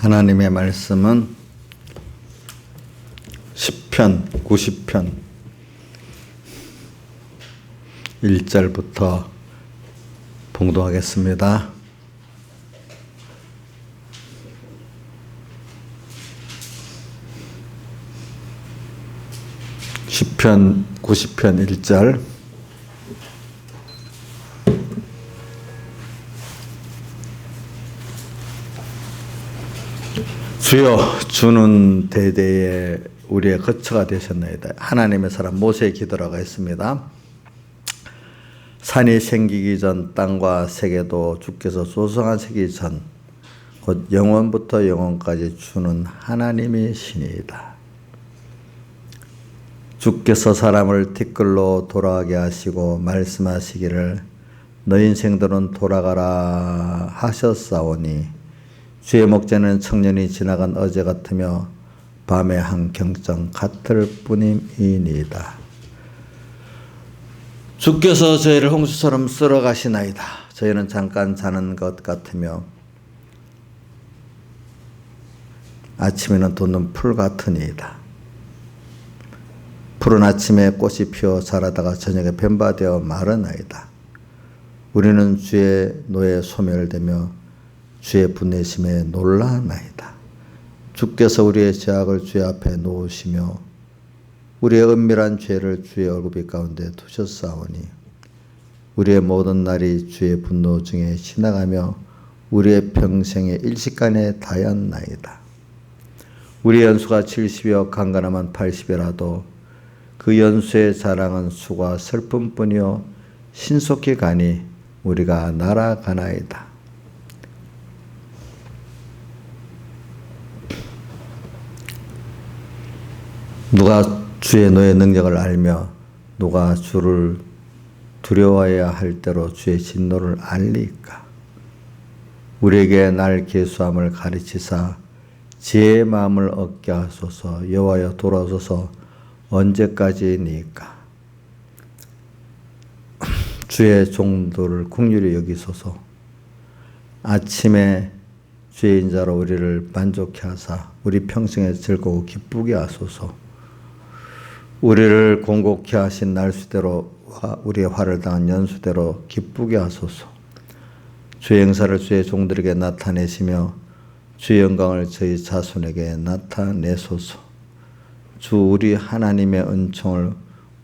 하나님의 말씀은 시편 90편 1절부터 봉독하겠습니다. 시편 90편 1절. 주여, 주는 대대에 우리의 거처가 되셨나이다. 하나님의 사람 모세의 기도라고 했습니다. 산이 생기기 전 땅과 세계도 주께서 조성하시기 전 곧 영원부터 영원까지 주는 하나님이 신이다. 주께서 사람을 티끌로 돌아가게 하시고 말씀하시기를 너희 인생들은 돌아가라 하셨사오니 주의 목자는 청년이 지나간 어제 같으며 밤의 한 경정 같을 뿐임이니이다. 주께서 저희를 홍수처럼 쓸어 가시나이다. 저희는 잠깐 자는 것 같으며 아침에는 돋는 풀 같으니이다. 푸른 아침에 꽃이 피어 자라다가 저녁에 뱀바되어 마르나이다. 우리는 주의 노에 소멸되며 주의 분내심에 놀라나이다. 주께서 우리의 죄악을 주의 앞에 놓으시며 우리의 은밀한 죄를 주의 얼굴빛 가운데 두셨사오니 우리의 모든 날이 주의 분노 중에 지나가며 우리의 평생의 일시간에 다였나이다. 우리의 연수가 70이여 강건하면 80이라도 그 연수의 자랑은 수가 슬픔뿐이요 신속히 가니 우리가 날아가나이다. 누가 주의 노의 능력을 알며 누가 주를 두려워해야 할 대로 주의 진노를 알리까? 우리에게 날 계수함을 가르치사 지혜의 마음을 얻게 하소서. 여호와여 돌아오소서. 언제까지니까? 주의 종들을 긍휼히 여기소서. 아침에 주의 인자로 우리를 만족케 하사 우리 평생에 즐거워 기쁘게 하소서. 우리를 공곡케 하신 날수대로 우리의 화를 당한 연수대로 기쁘게 하소서. 주의 행사를 주의 종들에게 나타내시며 주의 영광을 저희 자손에게 나타내소서. 주 우리 하나님의 은총을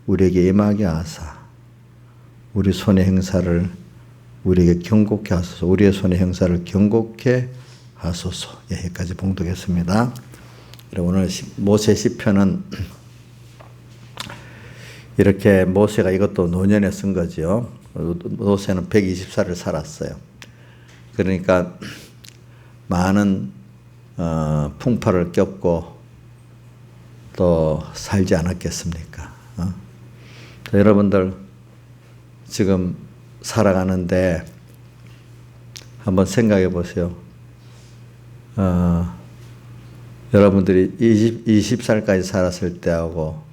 우리에게 임하게 하사 우리 손의 행사를 우리에게 경고케 하소서. 우리의 손의 행사를 경고케 하소서. 여기까지 봉독했습니다. 오늘 모세 시편은 이렇게 모세가 이것도 노년에 쓴 거죠. 모세는 120살을 살았어요. 그러니까 많은 풍파를 겪고 또 살지 않았겠습니까? 여러분들 지금 살아가는데 한번 생각해 보세요. 여러분들이 20살까지 살았을 때하고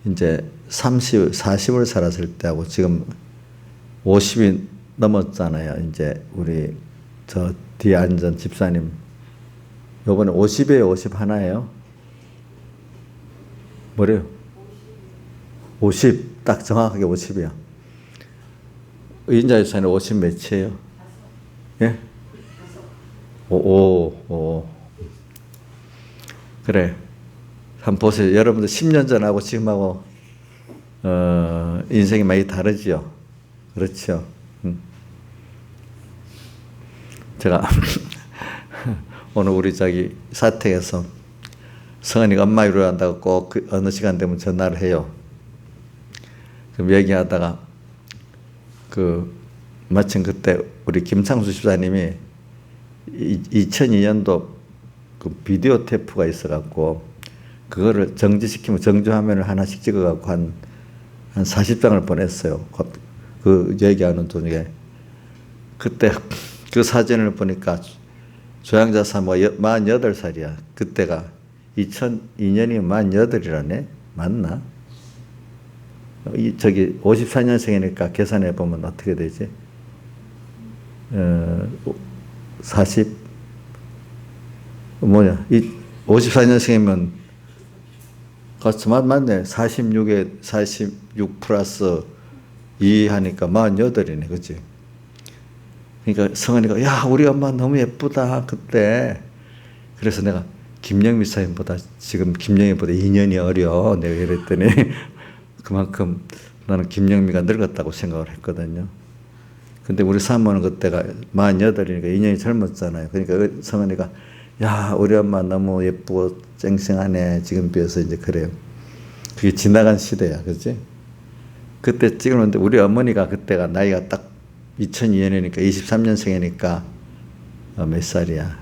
이제 40을 살았을 때하고 지금 50이 넘었잖아요. 이제 우리 저 뒤에 앉은 집사님 요번에 50이에요? 51예요? 뭐래요? 50, 딱 정확하게 50이요. 인자 집사님 50 몇이에요? 예? 오. 그래. 한번 보세요. 여러분들 10년 전하고 지금하고 인생이 많이 다르죠. 그렇죠. 제가 오늘 우리 저기 사택에서 성은이가 엄마 위로한다고 꼭 그 어느 시간 되면 전화를 해요. 그럼 얘기하다가 마침 그때 우리 김창수 집사님이 2002년도 그 비디오 테이프가 있어갖고 그거를 정지시키면 정지화면을 하나씩 찍어갖고 한 40장을 보냈어요. 그 얘기하는 도중에 그때 그 사진을 보니까 조양자 사모가 48살이야. 그때가 2002년이 48이라네? 맞나? 저기 54년생이니까 계산해 보면 어떻게 되지? 40 이 54년생이면 가서 맞네. 46 플러스 2 하니까 48이네. 그치? 그러니까 성은이가, 야, 우리 엄마 너무 예쁘다, 그때. 그래서 내가 김영미 사님보다 지금 김영미보다 2년이 어려. 내가 이랬더니 그만큼 나는 김영미가 늙었다고 생각을 했거든요. 근데 우리 사모는 그때가 48이니까 2년이 젊었잖아요. 그러니까 성은이가, 야, 우리 엄마 너무 예쁘고 쨍쨍하네. 지금 비해서 이제 그래요. 그게 지나간 시대야. 그치? 그때 찍었는데 우리 어머니가 그때가 나이가 딱 2002년이니까 23년생이니까 몇 살이야?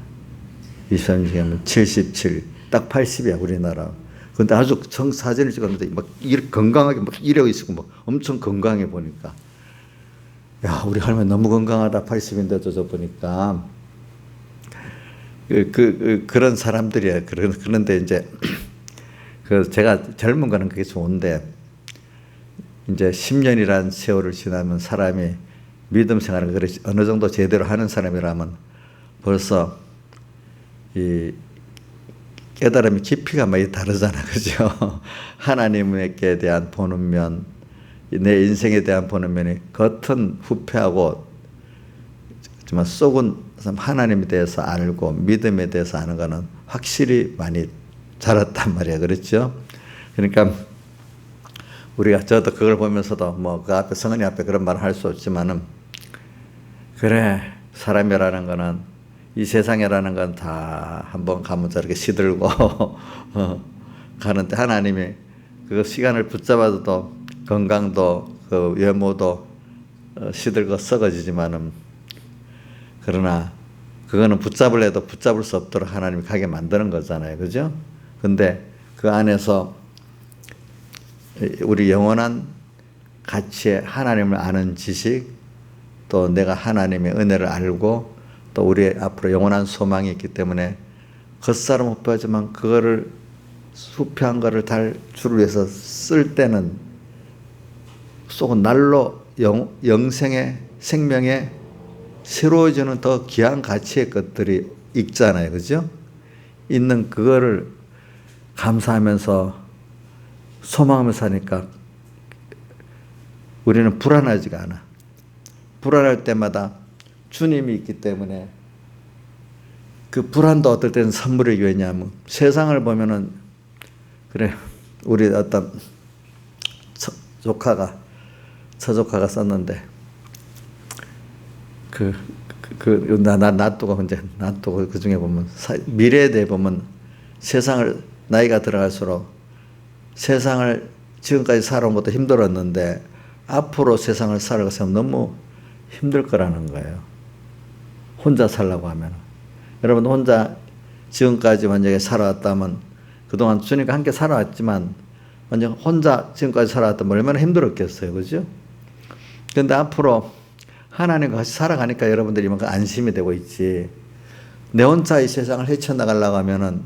23년생이면 77, 딱 80이야, 우리나라. 근데 아주 사진을 찍었는데 막 이렇게 건강하게 막 이러고 있고 막 엄청 건강해 보니까. 야, 우리 할머니 너무 건강하다. 80인데도 저 보니까. 그런 사람들이야. 그런데 이제, 제가 젊은 거는 그게 좋은데, 이제 10년이라는 세월을 지나면 사람이 믿음 생활을 어느 정도 제대로 하는 사람이라면 벌써 이 깨달음의 깊이가 많이 다르잖아. 그죠? 하나님께 대한 보는 면, 내 인생에 대한 보는 면이 겉은 후패하고, 정말 속은 하나님에 대해서 알고 믿음에 대해서 아는 거는 확실히 많이 자랐단 말이야. 그렇죠? 그러니까 우리가 저도 그걸 보면서도 뭐 그 앞에 성은이 앞에 그런 말을 할 수 없지만은, 그래, 사람이라는 거는, 이 세상이라는 건 다 한번 가면 저렇게 시들고 가는데 하나님이 그 시간을 붙잡아도 건강도 그 외모도 시들고 썩어지지만은, 그러나 그거는 붙잡으려도 붙잡을 수 없도록 하나님이 가게 만드는 거잖아요. 그죠? 근데 그 안에서 우리 영원한 가치의 하나님을 아는 지식, 또 내가 하나님의 은혜를 알고, 또 우리 앞으로 영원한 소망이 있기 때문에 겉사람 못 보지만 그거를 수표한 거를 주를 위해서 쓸 때는 속은 날로 영생의 생명의 새로워지는 더 귀한 가치의 것들이 있잖아요. 그죠? 있는 그거를 감사하면서 소망하면서 사니까 우리는 불안하지가 않아. 불안할 때마다 주님이 있기 때문에 그 불안도 어떨 때는 선물이 왜냐하면 세상을 보면은, 그래, 우리 어떤 처조카가 썼는데, 놔두고 그 중에 보면 미래에 대해 보면 나이가 들어갈수록 세상을 지금까지 살아온 것도 힘들었는데 앞으로 세상을 살아가서 너무 힘들 거라는 거예요. 혼자 살라고 하면. 여러분 혼자 지금까지 만약에 살아왔다면, 그동안 주님과 함께 살아왔지만 완전 혼자 지금까지 살아왔다면 얼마나 힘들었겠어요. 그죠? 그런데 앞으로 하나님과 같이 살아가니까 여러분들이 이만큼 안심이 되고 있지. 내 혼자 이 세상을 헤쳐나가려고 하면은,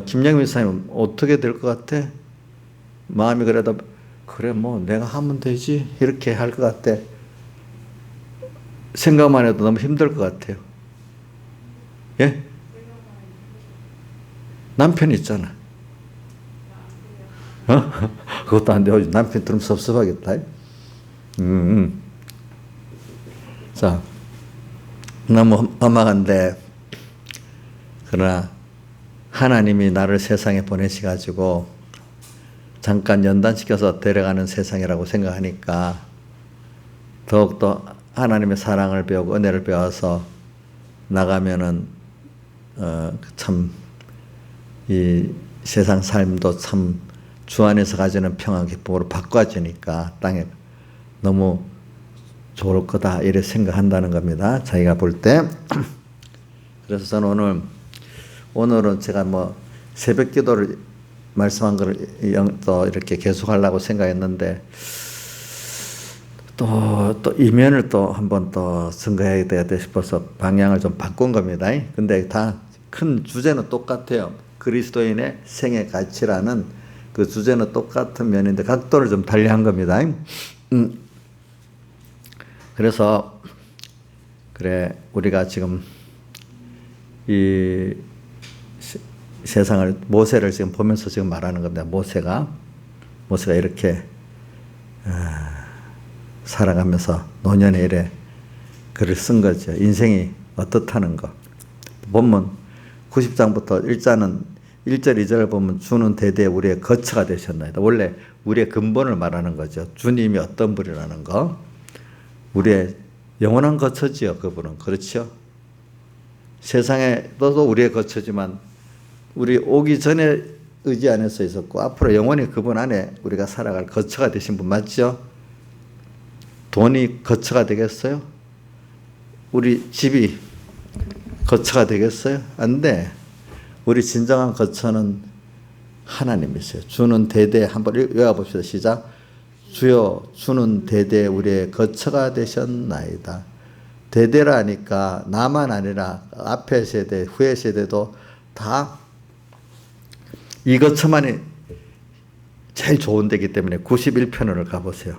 김영민 사님 어떻게 될 것 같아? 마음이 그래도, 그래, 뭐 내가 하면 되지, 이렇게 할 것 같아. 생각만 해도 너무 힘들 것 같아요. 예? 남편 있잖아. 그것도 안 돼. 남편 들으면 섭섭하겠다. 자, 너무 험악한데, 그러나 하나님이 나를 세상에 보내셔가지고 잠깐 연단시켜서 데려가는 세상이라고 생각하니까 더욱더 하나님의 사랑을 배우고 은혜를 배워서 나가면은 참 이 세상 삶도 참 주 안에서 가지는 평화 기쁨으로 바꿔지니까 땅에 너무 좋을 거다 이렇게 생각한다는 겁니다. 자기가 볼 때. 그래서 저는 오늘은 제가 뭐 새벽 기도를 말씀한 거를 또 이렇게 계속하려고 생각했는데 또 이면을 또 한번 또 증거해야 되겠다 싶어서 방향을 좀 바꾼 겁니다. 근데 다 큰 주제는 똑같아요. 그리스도인의 생애 가치라는 그 주제는 똑같은 면인데 각도를 좀 달리한 겁니다. 그래서 그래, 우리가 지금 이 세상을, 모세를 지금 보면서 지금 말하는 겁니다. 모세가 이렇게 살아가면서 노년에 이래 글을 쓴 거죠. 인생이 어떻다는 거. 본문 90장부터 1장은 1절, 2절을 보면 주는 대대 우리의 거처가 되셨나이다. 원래 우리의 근본을 말하는 거죠. 주님이 어떤 분이라는 거. 우리의 영원한 거처지요, 그분은. 그렇죠? 세상에도 우리의 거처지만 우리 오기 전에 의지 안에서 있었고 앞으로 영원히 그분 안에 우리가 살아갈 거처가 되신 분 맞죠? 돈이 거처가 되겠어요? 우리 집이 거처가 되겠어요? 안 돼. 우리 진정한 거처는 하나님이세요. 주는 대대, 한번 외워봅시다. 시작. 주여 주는 대대 우리의 거처가 되셨나이다. 대대라 하니까 나만 아니라 앞의 세대, 후의 세대도 다 이 거처만이 제일 좋은 데이기 때문에 91편을 가보세요.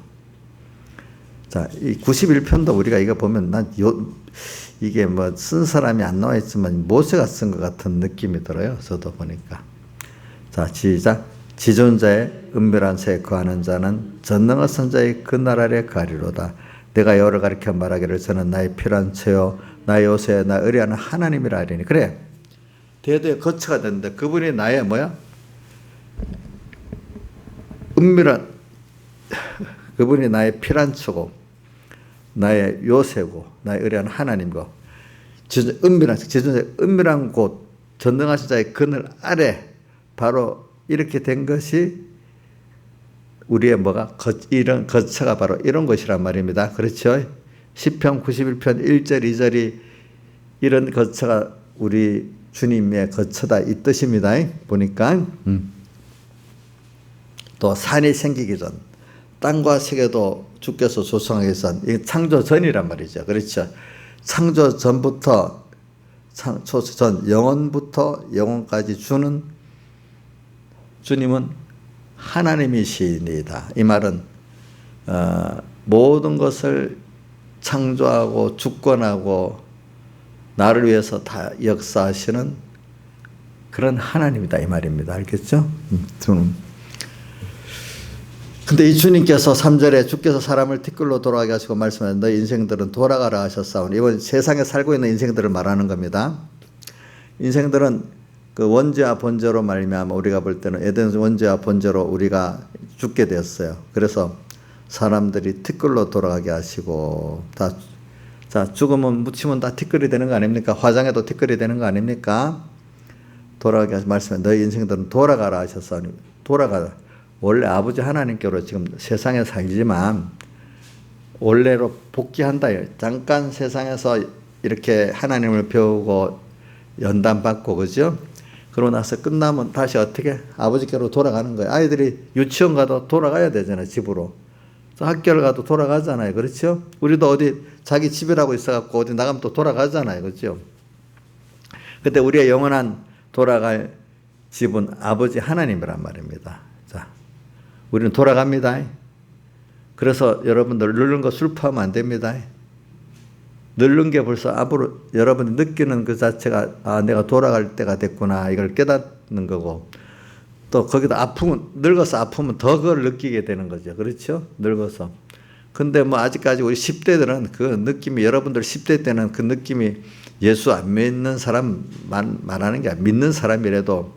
자, 이 91편도 우리가 이거 보면 이게 뭐 쓴 사람이 안 나와 있지만 모세가 쓴 것 같은 느낌이 들어요. 저도 보니까. 자, 시작. 지존자의 은밀한 새에 거하는 자는 전능한 선자의 그 나라에 가리로다. 내가 여호와를 가리켜 말하기를 저는 나의 피란처요 나의 요새 나 의리하는 하나님이라 하리니. 그래. 대대의 거처가 됐는데 그분이 나의 뭐야? 은밀한 그분이 나의 피란처고 나의 요새고 나의 의리하는 하나님이고 은밀한 곳 전능하신 자의 그늘 아래 바로 이렇게 된 것이 우리의 뭐가 이런 거처가 바로 이런 것이란 말입니다. 그렇죠? 시편 91편 1절 2절이 이런 거처가 우리 주님의 거처다 이 뜻입니다. 보니까 또 산이 생기기 전 땅과 세계도 주께서 조성하기 전 이게 창조 전이란 말이죠. 그렇죠? 창조 전부터 전 영원부터 영원까지 주는 주님은 하나님이시니다. 이 말은 모든 것을 창조하고 주권하고 나를 위해서 다 역사하시는 그런 하나님이다 이 말입니다. 알겠죠? 주는. 근데 이 주님께서 3절에 주께서 사람을 티끌로 돌아가게 하시고 말씀하신 너희 인생들은 돌아가라 하셨사오니 이번 세상에 살고 있는 인생들을 말하는 겁니다. 인생들은 그 원죄와 본죄로 말미암아 우리가 볼 때는 에덴 원죄와 본죄로 우리가 죽게 되었어요. 그래서 사람들이 티끌로 돌아가게 하시고 자 죽으면 묻히면 다 티끌이 되는 거 아닙니까? 화장해도 티끌이 되는 거 아닙니까? 돌아가게 하시 말씀해 너희 인생들은 돌아가라 하셨사오니 돌아가라. 원래 아버지 하나님께로 지금 세상에 살지만 원래로 복귀한다. 잠깐 세상에서 이렇게 하나님을 배우고 연단받고 그죠? 그러고 나서 끝나면 다시 어떻게 아버지께로 돌아가는 거예요. 아이들이 유치원 가도 돌아가야 되잖아요. 집으로. 학교를 가도 돌아가잖아요. 그렇죠? 우리도 어디 자기 집이라고 있어갖고 어디 나가면 또 돌아가잖아요. 그렇죠? 근데 우리의 영원한 돌아갈 집은 아버지 하나님이란 말입니다. 자, 우리는 돌아갑니다. 그래서 여러분들 늙는 거 슬퍼하면 안 됩니다. 늙는 게 벌써 앞으로 여러분이 느끼는 그 자체가 내가 돌아갈 때가 됐구나 이걸 깨닫는 거고 또 거기다 아프면 늙어서 아프면 더 그걸 느끼게 되는 거죠. 그렇죠? 늙어서. 근데 뭐 아직까지 우리 10대들은 그 느낌이 여러분들 10대 때는 그 느낌이 예수 안 믿는 사람만 말하는 게 아니라 믿는 사람이라도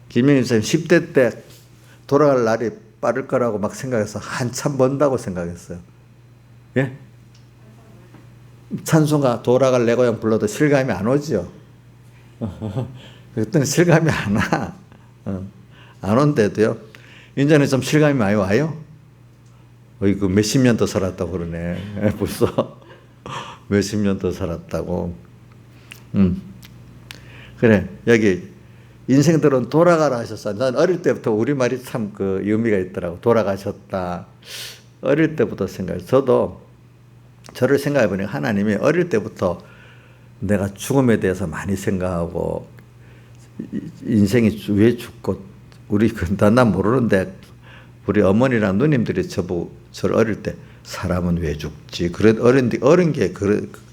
김영일 선생님 10대 때 돌아갈 날이 빠를 거라고 막 생각해서 한참 먼다고 생각했어요. 예? 찬송가 돌아갈 내 고향 불러도 실감이 안 오죠. 그때는 실감이 안 와. 안 온대도요. 이제는 좀 실감이 많이 와요. 그 몇십 년 더 살았다고 그러네. 벌써 몇십 년 더 살았다고. 그래 여기 인생들은 돌아가라 하셨어. 난 어릴 때부터 우리말이 참 그 의미가 있더라고. 돌아가셨다. 어릴 때부터 생각해요. 저를 생각해 보니까 하나님이 어릴 때부터 내가 죽음에 대해서 많이 생각하고 인생이 왜 죽고 우리 난 모르는데 우리 어머니랑 누님들이 저를 어릴 때 사람은 왜 죽지? 어린 게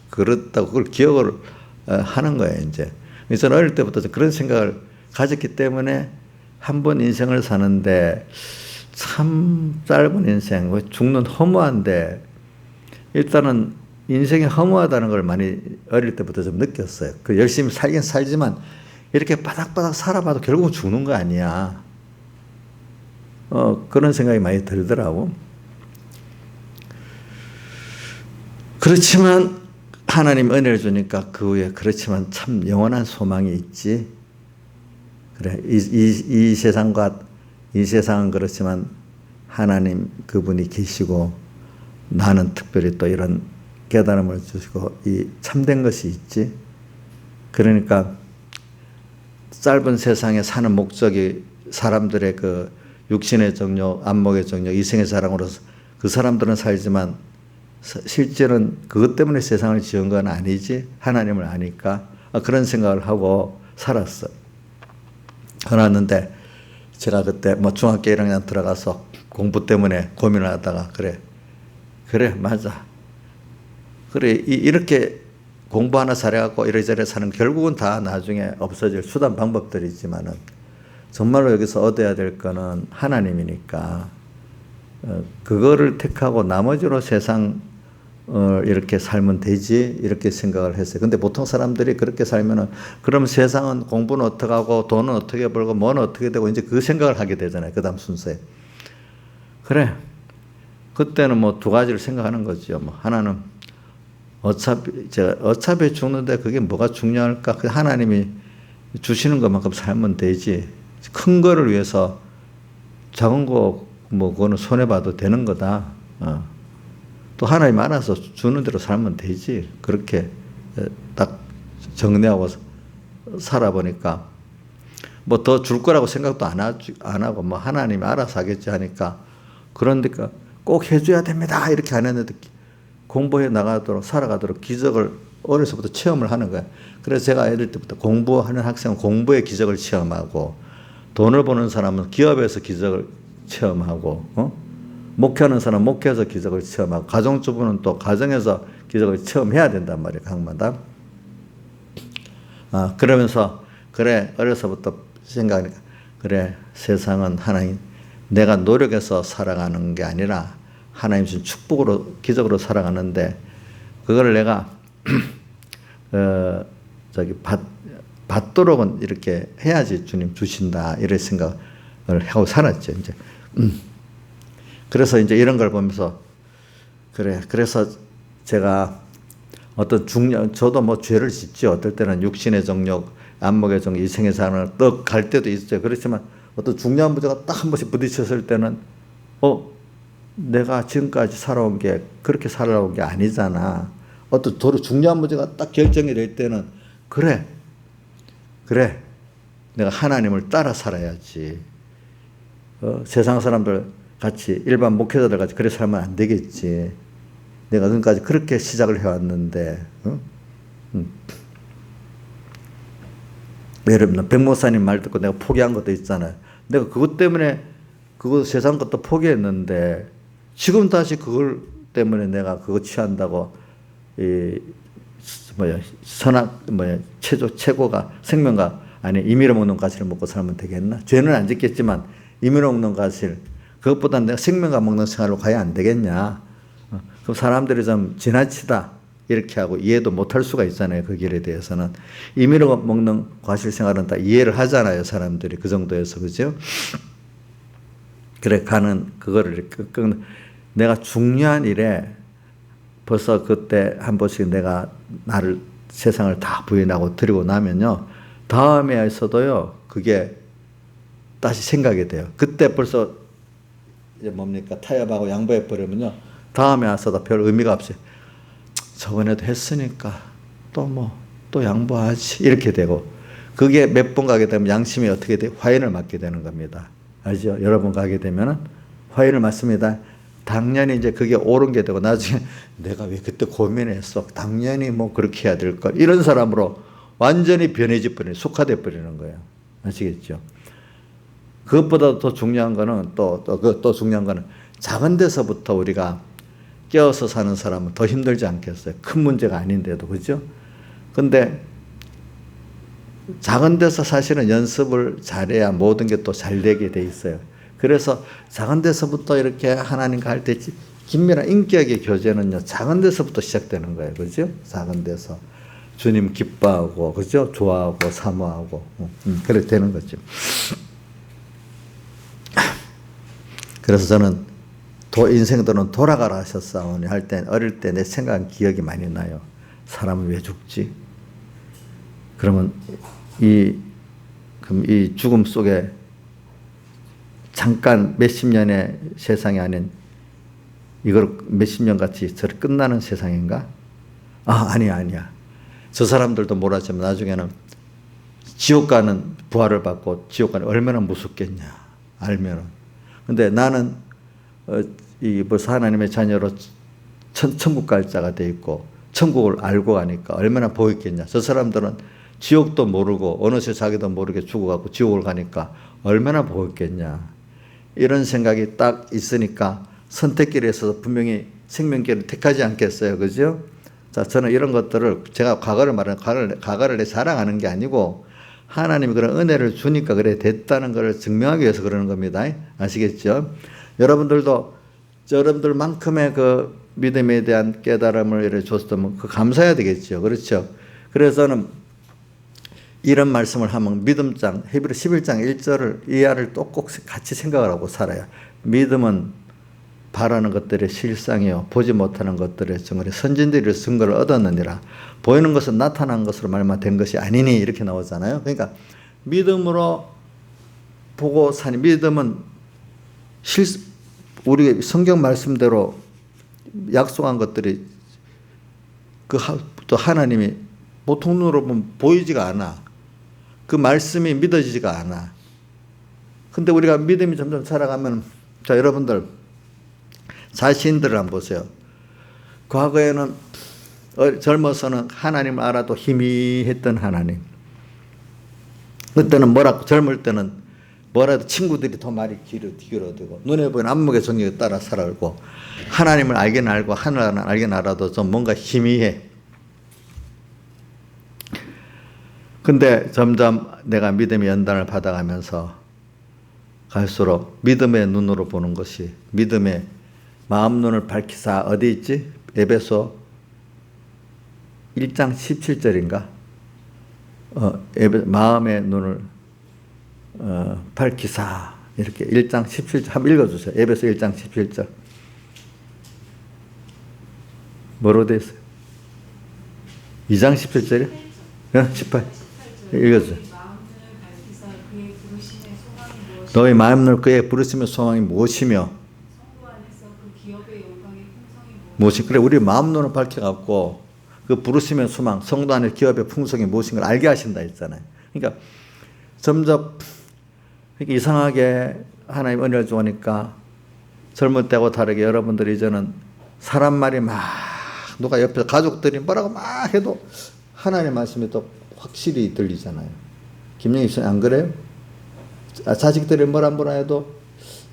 그렇다고 그걸 기억을 하는 거예요. 이제 저는 어릴 때부터 그런 생각을 가졌기 때문에 한 번 인생을 사는데 참 짧은 인생, 죽는 허무한데 일단은 인생이 허무하다는 걸 많이 어릴 때부터 좀 느꼈어요. 그 열심히 살긴 살지만 이렇게 바닥바닥 살아봐도 결국은 죽는 거 아니야. 그런 생각이 많이 들더라고. 그렇지만 하나님 은혜를 주니까 그 후에 그렇지만 참 영원한 소망이 있지. 그래, 이 세상은 그렇지만 하나님 그분이 계시고 나는 특별히 또 이런 깨달음을 주시고 이 참된 것이 있지. 그러니까 짧은 세상에 사는 목적이 사람들의 그 육신의 정욕, 안목의 정욕, 이생의 사랑으로서 그 사람들은 살지만 실제는 그것 때문에 세상을 지은 건 아니지. 하나님을 아니까 그런 생각을 하고 살았어. 살았는데 제가 그때 뭐 중학교 1학년 들어가서 공부 때문에 고민을 하다가 그래 맞아. 그래 이렇게 공부 하나 잘해갖고 이래저래 사는 결국은 다 나중에 없어질 수단 방법들이지만은 정말로 여기서 얻어야 될 거는 하나님이니까 그거를 택하고 나머지로 세상을 이렇게 살면 되지 이렇게 생각을 했어요. 근데 보통 사람들이 그렇게 살면은 그럼 세상은 공부는 어떻게 하고 돈은 어떻게 벌고 뭐는 어떻게 되고 이제 그 생각을 하게 되잖아요. 그 다음 순서에. 그래. 그때는 뭐 두 가지를 생각하는 거죠. 뭐 하나는 어차피 죽는데 그게 뭐가 중요할까? 그 하나님이 주시는 것만큼 살면 되지. 큰 거를 위해서 작은 거 뭐 그거는 손해 봐도 되는 거다. 또 하나님 알아서 주는 대로 살면 되지. 그렇게 딱 정리하고 살아보니까 뭐 더 줄 거라고 생각도 안 하고 뭐 하나님이 알아서 하겠지 하니까 그런데까 꼭 해줘야 됩니다. 이렇게 안 했는데 공부해 나가도록 살아가도록 기적을 어려서부터 체험을 하는 거야. 그래서 제가 어릴 때부터 공부하는 학생은 공부의 기적을 체험하고 돈을 버는 사람은 기업에서 기적을 체험하고 목회하는 사람은 목회에서 기적을 체험하고 가정주부는 또 가정에서 기적을 체험해야 된단 말이에요. 각마다. 그러면서 그래 어려서부터 생각하니까 그래 세상은 하나님 내가 노력해서 살아가는 게 아니라 하나님 주신 축복으로 기적으로 살아가는데 그걸 내가 받도록은 이렇게 해야지 주님 주신다 이런 생각을 하고 살았죠. 이제 그래서 이제 이런 걸 보면서 그래서 제가 어떤 저도 뭐 죄를 짓죠. 어떨 때는 육신의 정욕, 안목의 정욕, 이생의 사랑을 또 갈 때도 있어요. 그렇지만 어떤 중요한 문제가 딱 한 번씩 부딪혔을 때는 내가 지금까지 살아온 게 그렇게 살아온 게 아니잖아. 어떤 도로 중요한 문제가 딱 결정이 될 때는 그래 내가 하나님을 따라 살아야지. 세상 사람들 같이 일반 목회자들 같이 그래 살면 안 되겠지. 내가 지금까지 그렇게 시작을 해왔는데 여러분 백목사님 말 듣고 내가 포기한 것도 있잖아요. 내가 그것 때문에 그거 세상 것도 포기했는데 지금 다시 그걸 때문에 내가 그거 취한다고 최고가 생명과 아니 임의로 먹는 과실을 먹고 살면 되겠나? 죄는 안 짓겠지만 임의로 먹는 과실 그것보다 내가 생명과 먹는 생활로 가야 안 되겠냐? 그럼 사람들이 좀 지나치다 이렇게 하고 이해도 못할 수가 있잖아요. 그 길에 대해서는 임의로 먹는 과실 생활은 다 이해를 하잖아요. 사람들이 그 정도에서 그죠? 그래 가는 그거를 내가 중요한 일에 벌써 그때 한 번씩 내가 나를 세상을 다 부인하고 드리고 나면요 다음에서도요 그게 다시 생각이 돼요. 그때 벌써 이제 뭡니까 타협하고 양보해 버리면요 다음에 와서도 별 의미가 없어요. 저번에도 했으니까 또 양보하지 이렇게 되고 그게 몇 번 가게 되면 양심이 어떻게 돼? 화인을 맞게 되는 겁니다. 알죠? 여러 번 가게 되면은 화인을 맞습니다. 당연히 이제 그게 옳은 게 되고 나중에 내가 왜 그때 고민했어? 당연히 뭐 그렇게 해야 될 걸. 이런 사람으로 완전히 변해져 버리는, 속화돼 버리는 거예요. 아시겠죠? 그것보다 더 중요한 거는 또 중요한 거는 작은 데서부터 우리가 깨어서 사는 사람은 더 힘들지 않겠어요? 큰 문제가 아닌데도 그죠? 근데 작은 데서 사실은 연습을 잘해야 모든 게 또 잘 되게 돼 있어요. 그래서 작은 데서부터 이렇게 하나님과 할 때 긴밀한 인격의 교제는요, 작은 데서부터 시작되는 거예요. 그죠? 작은 데서. 주님 기뻐하고, 그죠? 좋아하고, 사모하고. 그렇게 되는 거죠. 그래서 저는 인생들은 돌아가라 하셨사오니 할 때, 어릴 때 내 생각은 기억이 많이 나요. 사람은 왜 죽지? 그러면 그럼 이 죽음 속에 잠깐 몇십 년의 세상이 아닌 이걸 몇십 년 같이 저를 끝나는 세상인가? 아니야. 저 사람들도 몰랐지만 나중에는 지옥 가는 부활을 받고 지옥 가는 얼마나 무섭겠냐 알면은. 근데 나는 이 벌써 하나님의 자녀로 천국 갈 자가 돼 있고 천국을 알고 가니까 얼마나 보였겠냐. 저 사람들은 지옥도 모르고 어느새 자기도 모르게 죽어가고 지옥을 가니까 얼마나 보였겠냐. 이런 생각이 딱 있으니까 선택길에 있어서 분명히 생명길을 택하지 않겠어요. 그죠? 자, 저는 이런 것들을 제가 과거를 내 자랑하는 게 아니고 하나님이 그런 은혜를 주니까 그래 됐다는 걸 증명하기 위해서 그러는 겁니다. 아시겠죠? 여러분들만큼의 그 믿음에 대한 깨달음을 이렇게 줬으면 그 감사해야 되겠죠. 그렇죠? 그래서 저는 이런 말씀을 하면 믿음장, 히브리 11장 1절을 이하를 또 꼭 같이 생각을 하고 살아요. 믿음은 바라는 것들의 실상이요 보지 못하는 것들의 증거리 선진들이 증거를 얻었느니라. 보이는 것은 나타난 것으로 말만 된 것이 아니니 이렇게 나오잖아요. 그러니까 믿음으로 보고 사니 믿음은 우리 성경 말씀대로 약속한 것들이 또 하나님이 보통 눈으로 보면 보이지가 않아. 그 말씀이 믿어지지가 않아. 근데 우리가 믿음이 점점 살아가면 자 여러분들 자신들을 한번 보세요. 과거에는 젊어서는 하나님을 알아도 희미했던 하나님. 그때는 젊을 때는 뭐라도 친구들이 더 말이 길어지고 눈에 보이는 안목의 정력에 따라 살아가고 하나님을 알긴 알고 하나님을 알긴 알아도 좀 뭔가 희미해. 근데 점점 내가 믿음의 연단을 받아가면서 갈수록 믿음의 눈으로 보는 것이 믿음의 마음 눈을 밝히사 어디 있지? 에베소 1장 17절인가? 마음의 눈을 밝히사 이렇게 1장 17절 한번 읽어주세요. 에베소 1장 17절 뭐로 되어 있어요? 2장 17절이요? 18 읽어주세요. 너희 마음을 그의 부르심의 소망이 무엇이며 무엇이 그래 우리 마음 눈을 밝혀갖고 그 부르심의 소망 성도 안에 기업의 풍성이 무엇인 걸 알게 하신다 했잖아요. 그러니까 점점 이상하게 하나님 은혜를 주니까 젊을 때하고 다르게 여러분들이 이제는 사람 말이 막 누가 옆에서 가족들이 뭐라고 막 해도 하나님의 말씀이 또 확실히 들리잖아요. 김영희 씨는 안 그래요? 자식들이 뭐라 해도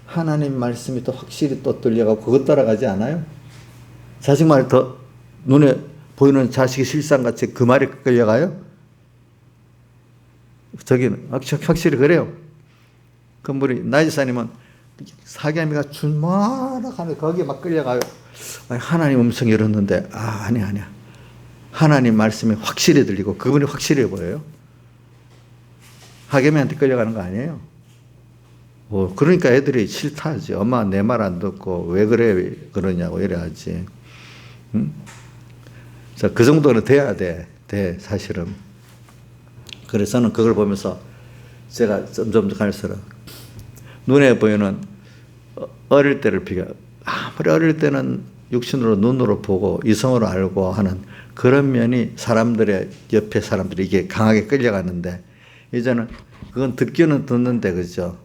하나님 말씀이 또 확실히 또 들려가고 그것 따라가지 않아요? 자식 말이 더 눈에 보이는 자식의 실상같이 그 말이 끌려가요? 저기는 확실히 그래요. 그 우리 나이지사님은 사계미가 줄마라 하는 거기에 막 끌려가요. 하나님 음성이 이랬는데 아니야. 하나님 말씀이 확실히 들리고 그분이 확실해 보여요. 하계미한테 끌려가는 거 아니에요. 그러니까 애들이 싫다지. 엄마 내 말 안 듣고 왜 그러냐고 이래야지. 자, 그 정도는 돼야 돼 사실은. 그래서 저는 그걸 보면서 제가 점점 갈수록 눈에 보이는 어릴 때를 아무리 어릴 때는 육신으로 눈으로 보고 이성으로 알고 하는 그런 면이 옆에 사람들이 이게 강하게 끌려갔는데 이제는 그건 듣기는 듣는데 그죠?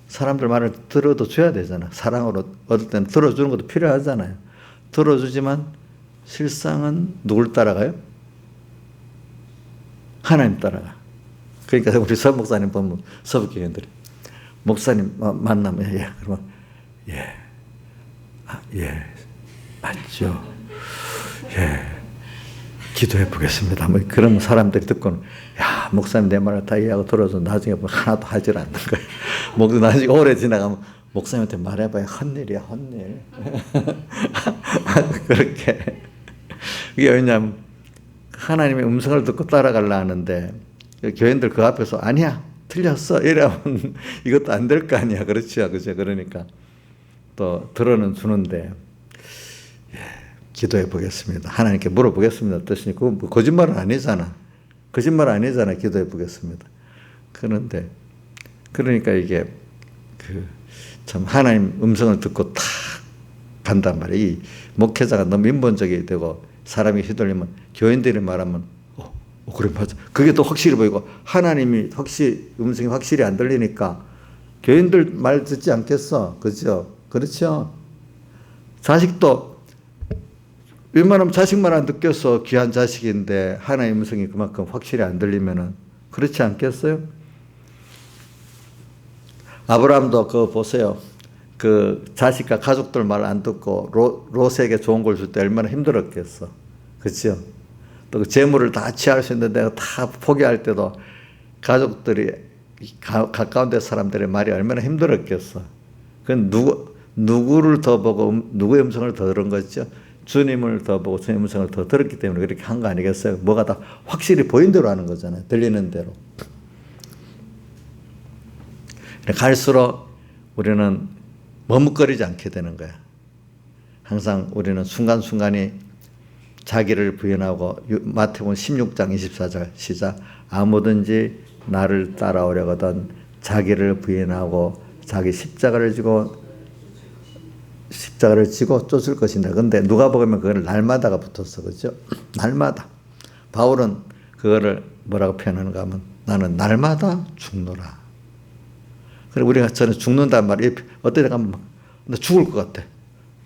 사람들 말을 들어도 줘야 되잖아. 사랑으로 얻을 때는 들어주는 것도 필요하잖아요. 들어주지만 실상은 누굴 따라가요? 하나님 따라가. 그러니까 우리 서 목사님 보면 서북교인들이 목사님 만나면 그러면 맞죠. 기도해 보겠습니다. 뭐 그런 사람들이 듣고는 야, 목사님 내 말을 다 이해하고 들어서 나중에 뭐 하나도 하질 않는 거예요. 나중에 오래 지나가면 목사님한테 말해봐야 헛일이야, 헛일. 그렇게. 이게 왜냐하면 하나님의 음성을 듣고 따라가려 하는데 교인들 그 앞에서 아니야, 틀렸어. 이러면 이것도 안 될 거 아니야. 그렇죠. 그죠. 그러니까 또 들어는 주는데, 기도해 보겠습니다. 하나님께 물어보겠습니다. 어떠시니? 그거 거짓말은 아니잖아. 거짓말 아니잖아. 기도해 보겠습니다. 그런데, 그러니까 이게, 참, 하나님 음성을 듣고 탁 간단 말이에요. 이 목회자가 너무 인본적이 되고, 사람이 휘둘리면, 교인들이 말하면, 그래, 맞아. 그게 또 확실히 보이고, 하나님이 음성이 확실히 안 들리니까, 교인들 말 듣지 않겠어. 그죠? 그렇죠? 자식도, 웬만하면 자식 말 안 듣겠어. 귀한 자식인데 하나님의 음성이 그만큼 확실히 안 들리면은 그렇지 않겠어요? 아브라함도 그거 보세요. 그 자식과 가족들 말 안 듣고 롯에게 좋은 걸 줄 때 얼마나 힘들었겠어. 그렇죠? 또 그 재물을 다 취할 수 있는데 내가 다 포기할 때도 가족들이 가까운 데 사람들의 말이 얼마나 힘들었겠어. 그건 누구를 더 보고 누구의 음성을 더 들은 거죠? 주님을 더 보고 주님의 음성을 더 들었기 때문에 그렇게 한 거 아니겠어요? 뭐가 다 확실히 보인 대로 하는 거잖아요. 들리는 대로. 갈수록 우리는 머뭇거리지 않게 되는 거야. 항상 우리는 순간순간이 자기를 부인하고, 마태복음 16장 24절 시작. 아무든지 나를 따라오려거든 자기를 부인하고 자기 십자가를 지고 쫓을 것인다. 근데 누가복음에 그걸 날마다가 붙었어. 그죠? 날마다. 바울은 그거를 뭐라고 표현하는가 하면 나는 날마다 죽노라. 그리고 우리가 저는 죽는단 말이 어떤 데 가면 나 죽을 것 같아.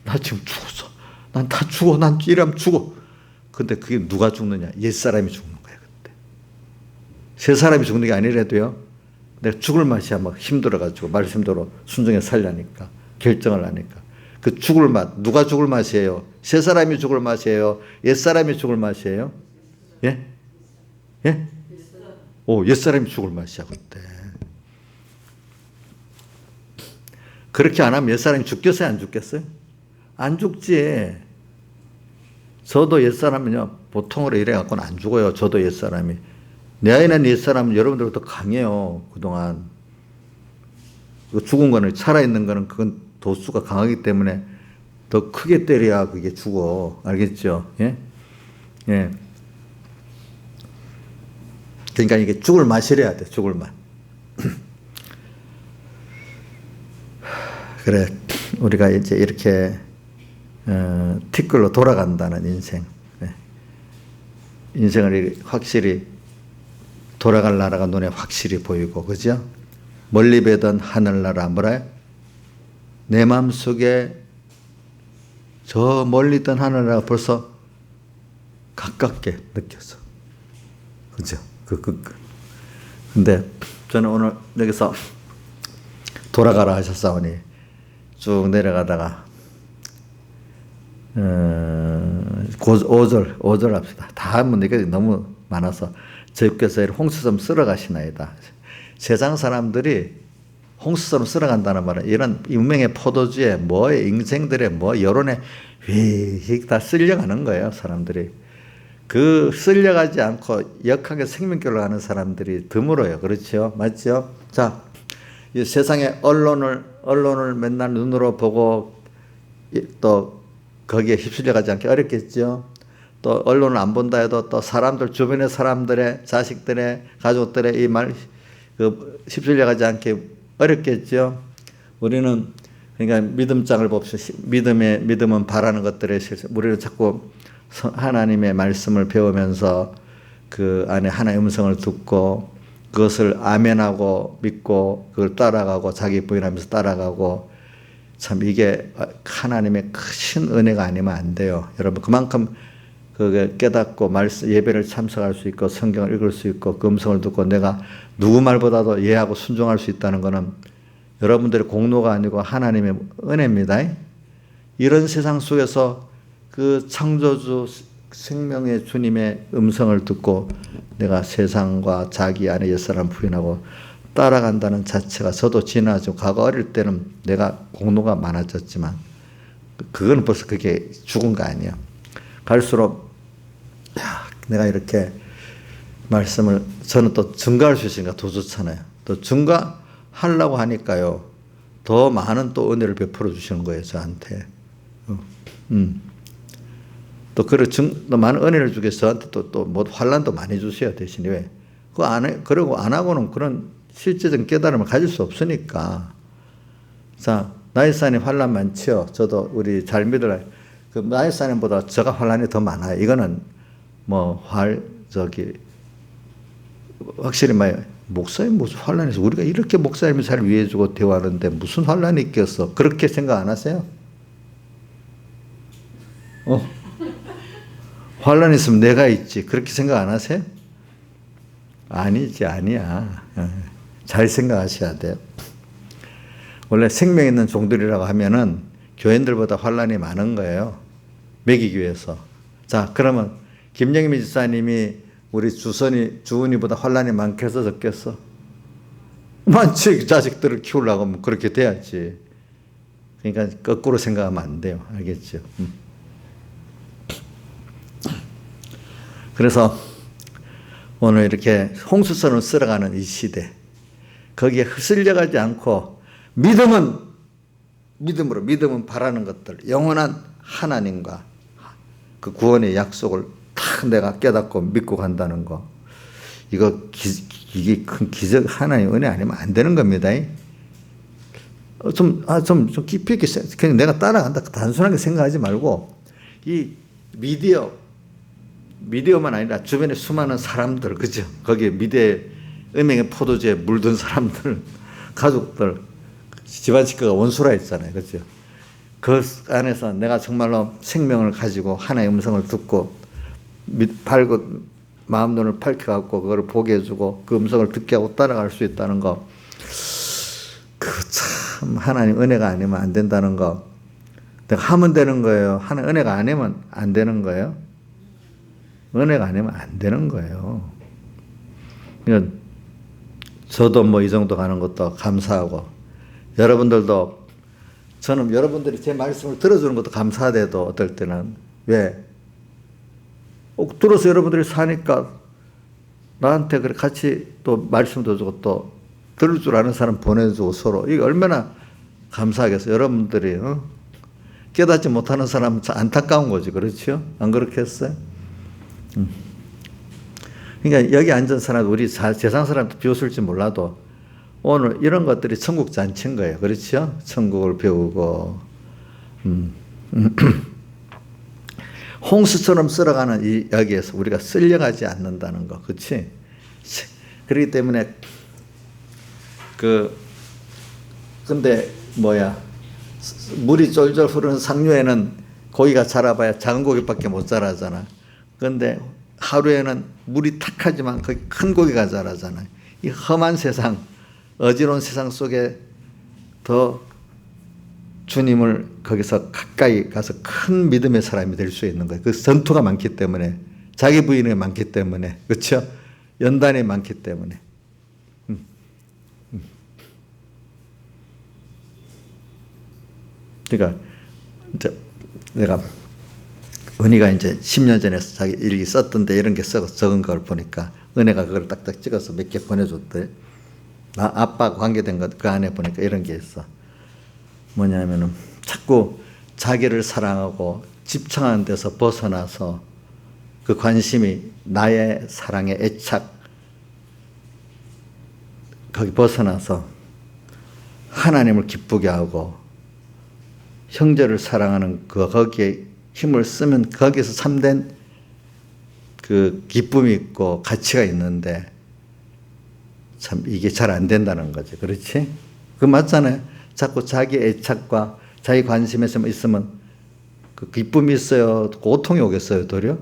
나 지금 죽었어. 난 다 죽어. 난 이러면 죽어. 근데 그게 누가 죽느냐? 옛사람이 죽는 거야. 그때. 새 사람이 죽는 게 아니라도요. 내가 죽을 맛이야. 막 힘들어가지고 말씀대로 순종해 살려니까. 결정을 하니까. 그 죽을 맛, 누가 죽을 맛이에요? 새 사람이 죽을 맛이에요? 옛 사람이 죽을 맛이에요? 예? 예? 옛 사람이 죽을 맛이야, 그때. 그렇게 안 하면 옛 사람이 죽겠어요, 안 죽겠어요? 안 죽지. 저도 옛 사람은요, 보통으로 이래갖고는 안 죽어요. 저도 옛 사람이. 내 안에 있는 옛 사람은 여러분들보다 강해요, 그동안. 죽은 거는, 살아있는 거는 그건 도수가 강하기 때문에 더 크게 때려야 그게 죽어. 알겠죠? 예? 예. 그러니까 이게 죽을 맛이래야 돼, 죽을 맛. 그래, 우리가 이제 이렇게, 티끌로 돌아간다는 인생. 네. 인생을 확실히 돌아갈 나라가 눈에 확실히 보이고, 그죠? 멀리 배던 하늘나라, 뭐라요? 내 마음속에 저 멀리 있던 하늘나라가 벌써 가깝게 느껴져. 그죠? 근데 저는 오늘 여기서 돌아가라 하셨사오니 쭉 내려가다가 5절 합시다. 다 하면 이게 너무 많아서 저희께서 홍수섬 쓸어 가시나이다. 세상 사람들이 홍수처럼 쓸어간다는 말은 이런 운명의 포도주에 뭐의 인생들의 여론에 다 쓸려가는 거예요, 사람들이. 그 쓸려가지 않고 역하게 생명길로 가는 사람들이 드물어요. 그렇죠? 맞죠? 자, 이 세상의 언론을 맨날 눈으로 보고 또 거기에 휩쓸려가지 않게 어렵겠죠? 또 언론을 안 본다 해도 또 사람들, 주변의 사람들의, 자식들의, 가족들의 이 말, 휩쓸려가지 않게 어렵겠죠. 우리는 그러니까 믿음장을 봅시다. 믿음은 바라는 것들에 실수. 우리는 자꾸 하나님의 말씀을 배우면서 그 안에 하나님의 음성을 듣고 그것을 아멘하고 믿고 그걸 따라가고 자기 부인하면서 따라가고, 참 이게 하나님의 큰 은혜가 아니면 안 돼요. 여러분 그만큼 그게 깨닫고 예배를 참석할 수 있고 성경을 읽을 수 있고 그 음성을 듣고 내가 누구 말보다도 이해하고 순종할 수 있다는 것은 여러분들의 공로가 아니고 하나님의 은혜입니다. 이런 세상 속에서 그 창조주 생명의 주님의 음성을 듣고 내가 세상과 자기 안에 옛사람 부인하고 따라간다는 자체가 저도 지나죠. 과거 어릴 때는 내가 공로가 많아졌지만 그거는 벌써 그게 죽은 거 아니에요. 갈수록 내가 이렇게 말씀을 저는 또 증가할 수 있으니까 더 좋잖아요. 또 증가하려고 하니까요. 더 많은 또 은혜를 베풀어 주시는 거예요. 저한테. 또 또 많은 은혜를 주게 저한테 또 뭐 환란도 많이 주셔야 대신에 왜? 그러고 안 하고는 그런 실제적인 깨달음을 가질 수 없으니까. 자, 나이사님 환란 많지요. 저도 우리 잘 믿으라. 그 나이사님보다 저가 환란이 더 많아요. 이거는 뭐 확실히 목사님 무슨 환란이 있어. 우리가 이렇게 목사님이 잘 위해주고 대화하는데 무슨 환란이 있겠어. 그렇게 생각 안 하세요? 환란 있으면 내가 있지. 그렇게 생각 안 하세요? 아니야. 잘 생각하셔야 돼요. 원래 생명 있는 종들이라고 하면은 교인들보다 환란이 많은 거예요. 먹이기 위해서. 자, 그러면 김영임 지사님이 우리 주은이보다 환란이 많겠어, 적겠어? 많지. 자식들을 키우려고 하면 그렇게 돼야지. 그러니까 거꾸로 생각하면 안 돼요. 알겠죠? 그래서 오늘 이렇게 홍수선을 쓸어가는 이 시대, 거기에 휩쓸려가지 않고 믿음은 바라는 것들, 영원한 하나님과 그 구원의 약속을 딱 내가 깨닫고 믿고 간다는 거, 이게 큰 기적, 하나님의 은혜 아니면 안 되는 겁니다. 좀 깊이 있게, 그냥 내가 따라간다 단순하게 생각하지 말고, 이 미디어만 아니라 주변에 수많은 사람들, 그죠? 거기에 미디어의 음행의 포도주에 물든 사람들, 가족들, 집안 식구가 원수라 했잖아요. 그죠? 그 안에서 내가 정말로 생명을 가지고 하나의 음성을 듣고 마음 눈을 밝혀갖고 그걸 보게 해주고 그 음성을 듣게 하고 따라갈 수 있다는 거, 그 참 하나님 은혜가 아니면 안 된다는 거. 내가 하면 되는 거예요. 하나님 은혜가 아니면 안 되는 거예요. 은혜가 아니면 안 되는 거예요. 그러니까 저도 뭐 이 정도 가는 것도 감사하고, 여러분들도, 저는 여러분들이 제 말씀을 들어주는 것도 감사하대도 어떨 때는, 왜? 들어서 여러분들이 사니까 나한테 그래 같이 또 말씀도 주고 또 들을 줄 아는 사람 보내주고 서로, 이게 얼마나 감사하겠어요. 여러분들이 깨닫지 못하는 사람은 안타까운 거지. 그렇죠? 안 그렇게 했어요? 그러니까 여기 앉은 사람, 우리 세상 사람도 비웃을지 몰라도 오늘 이런 것들이 천국 잔치인 거예요. 그렇죠? 천국을 배우고 홍수처럼 쓸어가는 이 여기에서 우리가 쓸려가지 않는다는 거, 그렇지? 그렇기 때문에 근데 물이 쫄쫄 흐르는 상류에는 고기가 자라봐야 작은 고기밖에 못 자라잖아. 그런데 하루에는 물이 탁하지만 거기 큰 고기가 자라잖아요. 이 험한 세상, 어지러운 세상 속에 더 주님을 거기서 가까이 가서 큰 믿음의 사람이 될 수 있는 거예요. 그 전투가 많기 때문에, 자기 부인이 많기 때문에, 그렇죠? 연단이 많기 때문에. 그러니까 이제 내가 은희가 이제 10년 전에 자기 일기 썼던데 이런 게 적은 걸 보니까 은혜가 그걸 딱딱 찍어서 몇 개 보내줬대. 아빠 관계된 것 그 안에 보니까 이런 게 있어. 뭐냐면은 자꾸 자기를 사랑하고 집착하는 데서 벗어나서 그 관심이 나의 사랑의 애착, 거기 벗어나서 하나님을 기쁘게 하고 형제를 사랑하는 거기에 힘을 쓰면 거기서 참된 그 기쁨이 있고 가치가 있는데, 참 이게 잘 안 된다는 거죠. 그렇지? 그 맞잖아요. 자꾸 자기 애착과 자기 관심에서 있으면 그 기쁨이 있어요? 고통이 오겠어요, 도리어?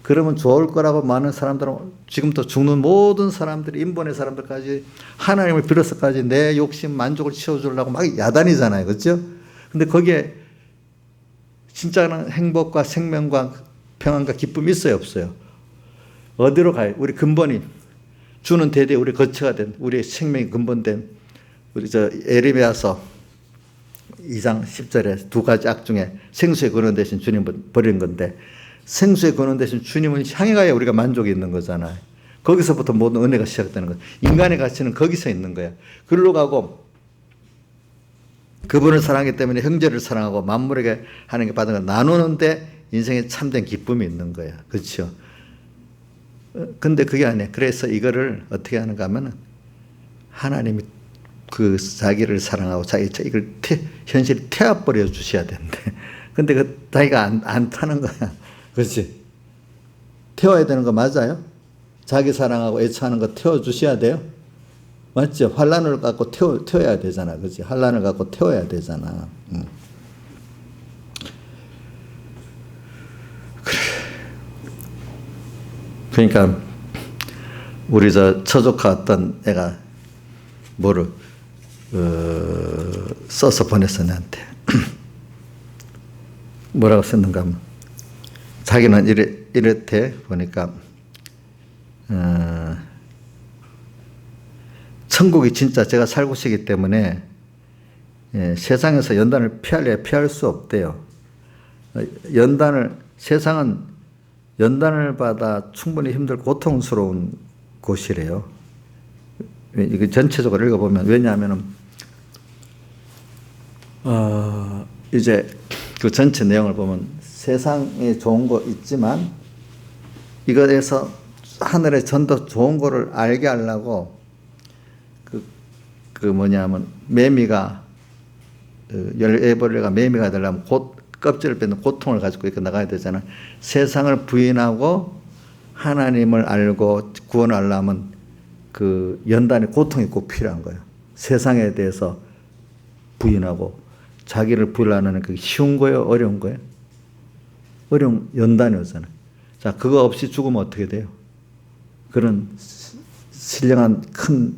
그러면 좋을 거라고 많은 사람들은, 지금도 죽는 모든 사람들이, 인본의 사람들까지 하나님을 빌어서까지 내 욕심 만족을 채워주려고 막 야단이잖아요. 그렇죠? 근데 거기에 진짜는 행복과 생명과 평안과 기쁨이 있어요, 없어요? 어디로 가요? 우리 근본이 주는 대대 우리 거처가 된 우리의 생명이 근본된 우리 에레미야서 2장 10절에 두 가지 악 중에 생수의 근원 대신 주님은 버린 건데, 생수의 근원 대신 주님은 향해 가야 우리가 만족이 있는 거잖아요. 거기서부터 모든 은혜가 시작되는 거예요. 인간의 가치는 거기서 있는 거야. 그리로 가고 그분을 사랑하기 때문에 형제를 사랑하고 만물에게 하는 게 받은 걸 나누는데 인생에 참된 기쁨이 있는 거야. 그렇죠? 근데 그게 아니에요. 그래서 이거를 어떻게 하는가 하면은 하나님이 그 자기를 사랑하고 이걸 현실이 태워버려 주셔야 되는데, 근데 그 자기가 안 타는 거야. 그렇지? 태워야 되는 거 맞아요? 자기 사랑하고 애처하는 거 태워 주셔야 돼요? 맞죠? 환란을 갖고 태워야 되잖아. 그렇지? 환란을 갖고 태워야 되잖아. 그래. 그러니까 우리 처조카 어떤 애가 뭐를 써서 보냈어 나한테. 뭐라고 썼는가 하면 자기는 이렇대 보니까 천국이 진짜 제가 살고 싶기 때문에 세상에서 연단을 피할 수 없대요. 세상은 연단을 받아 충분히 힘들고 고통스러운 곳이래요. 이게 전체적으로 읽어보면, 왜냐하면 이제 그 전체 내용을 보면 세상에 좋은 거 있지만 이것에서 하늘에 전 더 좋은 거를 알게 하려고 그 뭐냐면 매미가 애벌레가 매미가 되려면 껍질을 뺏는 고통을 가지고 이렇게 나가야 되잖아. 세상을 부인하고 하나님을 알고 구원을 하려면 그 연단의 고통이 꼭 필요한 거예요. 세상에 대해서 부인하고 자기를 부인하는 그게 쉬운 거예요? 어려운 거예요? 어려운 연단이 오잖아요. 자, 그거 없이 죽으면 어떻게 돼요? 그런 신령한 큰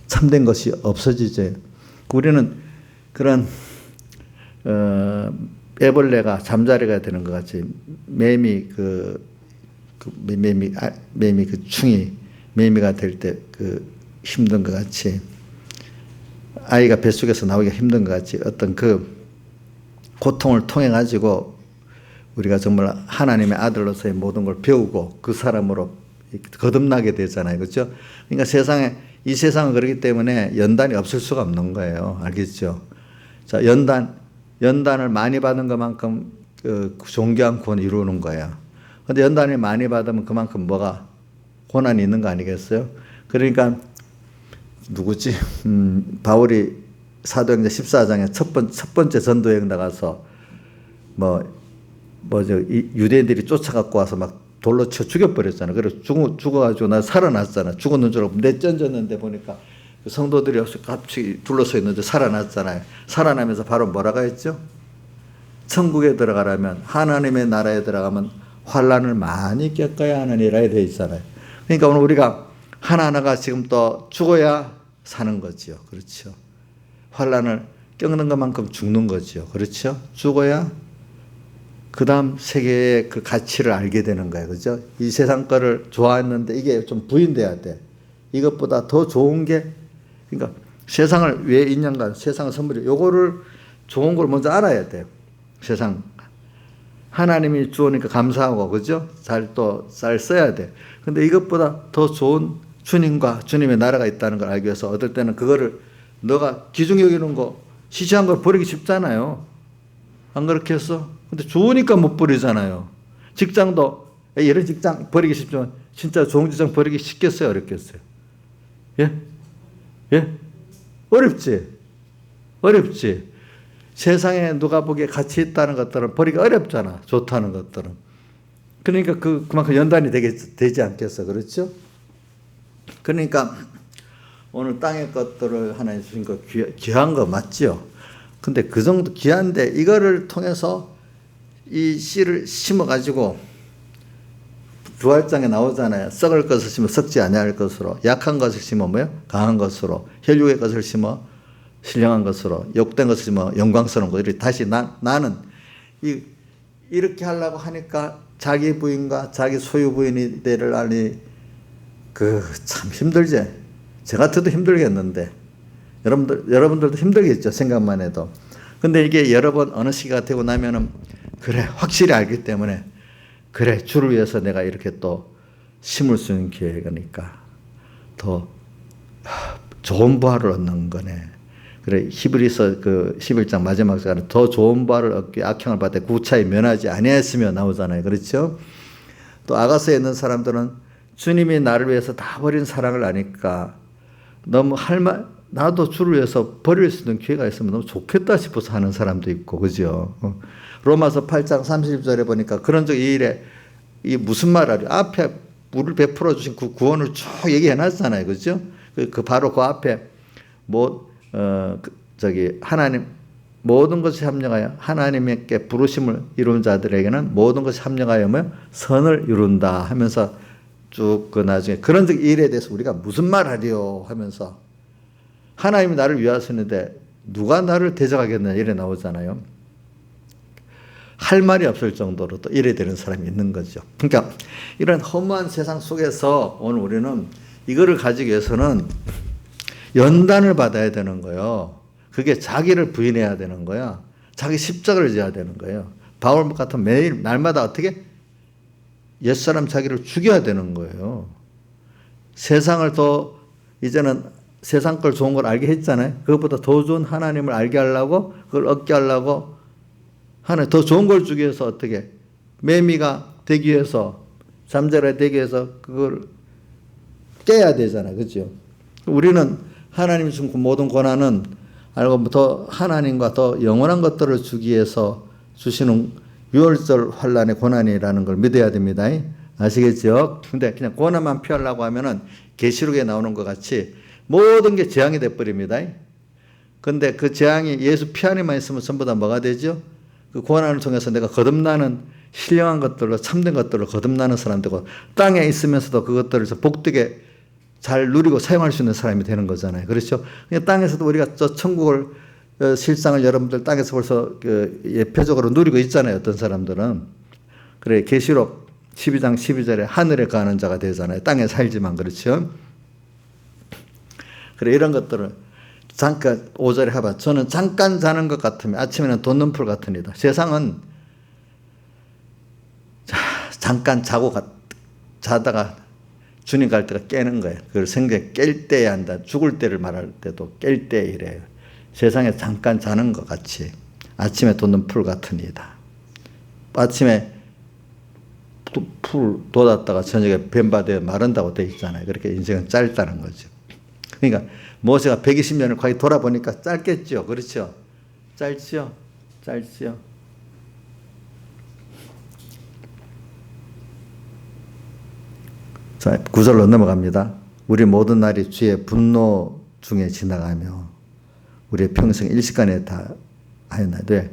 참된 것이 없어지죠. 우리는 그런 애벌레가 잠자리가 되는 것 같이 매미 충이 매미가 될 때 힘든 것 같이, 아이가 뱃속에서 나오기가 힘든 것 같이 어떤 그 고통을 통해 가지고 우리가 정말 하나님의 아들로서의 모든 걸 배우고 그 사람으로 거듭나게 되잖아요. 그렇죠? 그러니까 이 세상은 그렇기 때문에 연단이 없을 수가 없는 거예요. 알겠죠? 자, 연단을 많이 받은 것만큼 존귀한 구원을 이루는 거예요. 그런데 연단을 많이 받으면 그만큼 뭐가 고난이 있는 거 아니겠어요? 그러니까 누구지? 바울이 사도행전 14장에 첫 번째 전도여행 나가서 유대인들이 쫓아갖고 와서 막 돌로 쳐 죽여버렸잖아. 그래서 죽어가지고 나 살아났잖아. 죽었는 줄 알고 내던졌는데 보니까 그 성도들이 갑자기 둘러서 있는데 살아났잖아요. 살아나면서 바로 뭐라고 했죠? 천국에 들어가려면, 하나님의 나라에 들어가면 환란을 많이 겪어야 하느니라 되어 있잖아요. 그러니까 오늘 우리가 하나하나가 지금 또 죽어야 사는 거지요. 그렇죠? 환란을 겪는 것만큼 죽는 거지요. 그렇죠? 죽어야 그 다음 세계의 그 가치를 알게 되는 거예요. 그죠? 이 세상 거를 좋아했는데 이게 좀 부인돼야 돼. 이것보다 더 좋은 게, 그러니까 세상을 왜 있냐가, 세상의 선물이, 요거를 좋은 걸 먼저 알아야 돼요. 세상. 하나님이 주오니까 감사하고, 그죠? 잘 써야 돼. 근데 이것보다 더 좋은 주님과 주님의 나라가 있다는 걸 알기 위해서 어떨 때는 그거를 너가 귀중히 여기는 거, 시시한 걸 버리기 쉽잖아요. 안 그렇게 했어? 근데 좋으니까 못 버리잖아요. 직장도 이런 직장 버리기 쉽지만 진짜 좋은 직장 버리기 쉽겠어요? 어렵겠어요? 예? 예? 어렵지? 어렵지? 세상에 누가 보기에 가치 있다는 것들은 버리기 어렵잖아. 좋다는 것들은. 그러니까 그만큼 연단이 되지 않겠어. 그렇죠? 그러니까 오늘 땅의 것들을 하나님 주신 거 귀한 거 맞죠? 근데 그 정도 귀한데 이거를 통해서 이 씨를 심어가지고 부활장에 나오잖아요. 썩을 것을 심어 썩지 아니할 것으로, 약한 것을 심어 강한 것으로, 혈육의 것을 심어 신령한 것으로, 욕된 것을 심어 영광스러운 것으로. 다시 나는 이렇게 하려고 하니까 자기 부인과 자기 소유 부인이 되를 아니 참 힘들지. 저 같아도 힘들겠는데 여러분들도 힘들겠죠. 생각만 해도. 근데 이게 여러 번 어느 시기가 되고 나면은 그래 확실히 알기 때문에 그래 주를 위해서 내가 이렇게 또 심을 수 있는 기회니까 더 좋은 부활을 얻는 거네. 그래 히브리서 11장 마지막 절에 더 좋은 부활을 얻기 악형을 받되 구차히 면하지 아니하였으며 나오잖아요. 그렇죠? 또 아가서에 있는 사람들은 주님이 나를 위해서 다 버린 사랑을 아니까 너무 나도 주를 위해서 버릴 수 있는 기회가 있으면 너무 좋겠다 싶어서 하는 사람도 있고, 그죠? 로마서 8장 30절에 보니까 그런 적 이 일에 이게 무슨 말이야? 앞에 우리를 베풀어 주신 그 구원을 쭉 얘기해 놨잖아요, 그죠? 바로 그 앞에 하나님 모든 것이 합력하여 하나님께 부르심을 이룬 자들에게는 모든 것이 합력하여 선을 이룬다 하면서 쭉 나중에 그런 적 일에 대해서 우리가 무슨 말 하리요 하면서 하나님이 나를 위하시는데 누가 나를 대적하겠느냐 이래 나오잖아요. 할 말이 없을 정도로 또 이래 되는 사람이 있는 거죠. 그러니까 이런 허무한 세상 속에서 오늘 우리는 이거를 가지기 위해서는 연단을 받아야 되는 거예요. 그게 자기를 부인해야 되는 거야. 자기 십자가를 져야 되는 거예요. 바울 같은 매일 날마다 어떻게 옛사람 자기를 죽여야 되는 거예요. 세상을 더 이제는 세상 걸 좋은 걸 알게 했잖아요. 그것보다 더 좋은 하나님을 알게 하려고 그걸 얻게 하려고 하나님 더 좋은 걸 주기 위해서 어떻게 매미가 되기 위해서 잠자리가 되기 위해서 그걸 깨야 되잖아요. 그렇죠? 우리는 하나님이 준 모든 권한은 알고 더 하나님과 더 영원한 것들을 주기 위해서 주시는 유월절 환란의 권한이라는 걸 믿어야 됩니다. 아시겠죠? 근데 그냥 권한만 피하려고 하면은 계시록에 나오는 것 같이 모든 게 재앙이 돼버립니다. 근데 그 재앙이 예수 피 안에만 있으면 전부 다 뭐가 되죠? 그 고난을 통해서 내가 거듭나는 신령한 것들로 참된 것들로 거듭나는 사람 되고 땅에 있으면서도 그것들을 복되게 잘 누리고 사용할 수 있는 사람이 되는 거잖아요. 그렇죠? 그냥 땅에서도 우리가 저 천국을 실상을 여러분들 땅에서 벌써 예표적으로 누리고 있잖아요. 어떤 사람들은. 그래 계시록 12장 12절에 하늘에 가는 자가 되잖아요. 땅에 살지만 그렇죠? 그래 이런 것들을 잠깐 5절에 해봐. 저는 잠깐 자는 것 같으면 아침에는 돋는풀 같으니다. 세상은 잠깐 자다가 주님 갈 때가 깨는 거예요. 그걸 생각에 깰 때야 한다. 죽을 때를 말할 때도 깰 때 이래요. 세상에 잠깐 자는 것 같이 아침에 돋는 풀 같으니다. 아침에 풀 돋았다가 저녁에 뱀바되어 마른다고 되어 있잖아요. 그렇게 인생은 짧다는 거죠. 그러니까 모세가 120년을 거의 돌아보니까 짧겠죠. 그렇죠? 짧죠? 짧죠? 자, 9절로 넘어갑니다. 우리 모든 날이 주의 분노 중에 지나가며 우리의 평생 일시간에 다 하였나되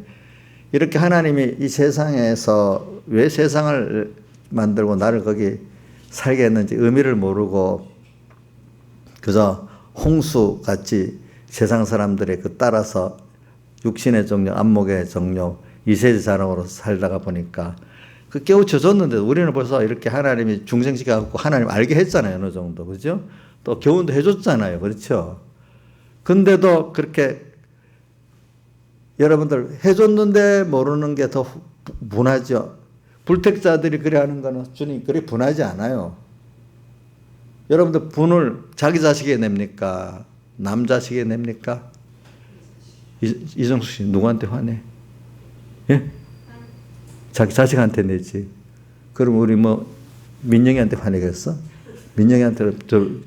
이렇게 하나님이 이 세상에서 왜 세상을 만들고 나를 거기 살게 했는지 의미를 모르고 그저 홍수같이 세상 사람들의 따라서 육신의 정욕, 안목의 정욕, 이세제 자랑으로 살다가 보니까 그 깨우쳐졌는데 우리는 벌써 이렇게 하나님이 중생시켜갖고 하나님 알게 했잖아요. 어느 정도. 그죠? 또 교훈도 해줬잖아요. 그렇죠? 근데도 그렇게 여러분들 해줬는데 모르는 게 더 분하죠. 불택자들이 그래 하는 거는 주님 그리 분하지 않아요. 여러분들 분을 자기 자식에 냅니까? 남 자식에 냅니까? 이정숙 씨 누구한테 화내? 예? 자기 자식한테 내지. 그럼 우리 민영이한테 화내겠어? 민영이한테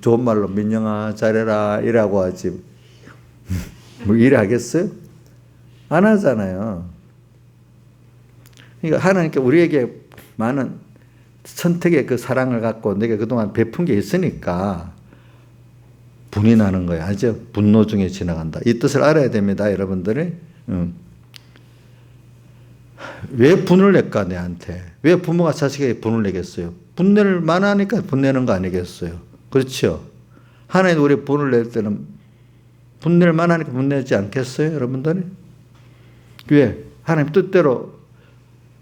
좋은 말로 민영아 잘해라 이라고 하지. 이래 하겠어요? 안 하잖아요. 그러니까 하나님께 우리에게 많은 선택의 그 사랑을 갖고 내가 그동안 베푼 게 있으니까 분이 나는 거예요. 아주 분노 중에 지나간다. 이 뜻을 알아야 됩니다. 여러분들이. 왜 분을 낼까 내한테? 왜 부모가 자식에게 분을 내겠어요? 분낼 만하니까 분내는 거 아니겠어요? 그렇죠? 하나님 우리 분을 낼 때는 분낼 만하니까 분내지 않겠어요? 여러분들이? 왜? 하나님 뜻대로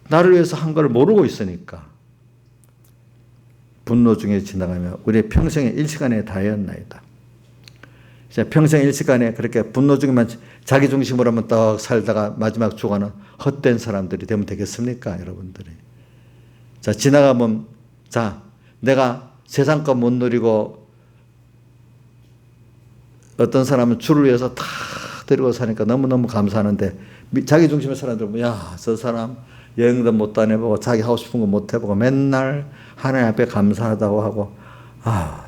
나를 위해서 한 걸 모르고 있으니까 분노 중에 지나가며 우리의 평생의 일시간에 다하였나이다. 평생 일시간에 그렇게 분노 중에만 자기 중심으로만 떡 살다가 마지막 죽어가는 헛된 사람들이 되면 되겠습니까, 여러분들이? 자, 지나가면, 자, 내가 세상 것 못 누리고 어떤 사람은 주를 위해서 다 데리고 사니까 너무너무 감사하는데 자기 중심의 사람들은 야, 저 사람 여행도 못 다녀보고 자기 하고 싶은 거 못 해보고 맨날 하나님 앞에 감사하다고 하고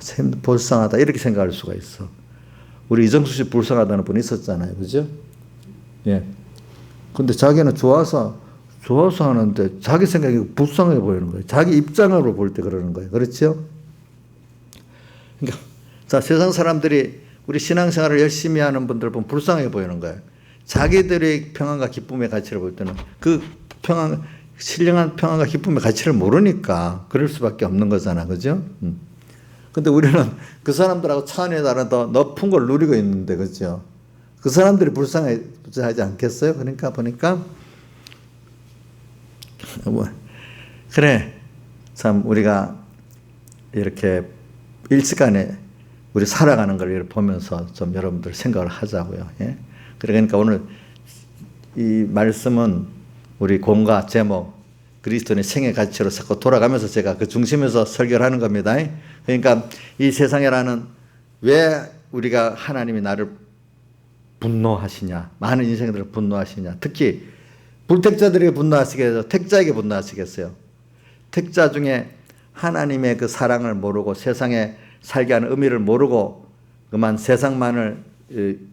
참 불쌍하다 이렇게 생각할 수가 있어. 우리 이정수 씨 불쌍하다는 분이 있었잖아요. 그죠? 예. 근데 자기는 좋아서 하는데 자기 생각이 불쌍해 보이는 거예요. 자기 입장으로 볼 때 그러는 거예요. 그렇죠? 그러니까, 자, 세상 사람들이 우리 신앙생활을 열심히 하는 분들 보면 불쌍해 보이는 거예요. 자기들의 평안과 기쁨의 가치를 볼 때는 그 평안, 신령한 평안과 기쁨의 가치를 모르니까 그럴 수밖에 없는 거잖아. 그죠? 근데 우리는 그 사람들하고 차원이 다른 더 높은 걸 누리고 있는데, 그죠? 그 사람들이 불쌍하지 않겠어요? 그러니까 보니까, 그래. 참, 우리가 이렇게 일시간에 우리 살아가는 걸 보면서 좀 여러분들 생각을 하자고요. 예? 그러니까 오늘 이 말씀은 우리 공과 제목, 그리스도인의 생의 가치로 자꾸 돌아가면서 제가 그 중심에서 설교를 하는 겁니다. 그러니까 이 세상이라는 왜 우리가 하나님이 나를 분노하시냐, 많은 인생들을 분노하시냐, 특히 불택자들에게 분노하시겠어요? 택자에게 분노하시겠어요? 택자 중에 하나님의 그 사랑을 모르고 세상에 살게 하는 의미를 모르고 그만 세상만을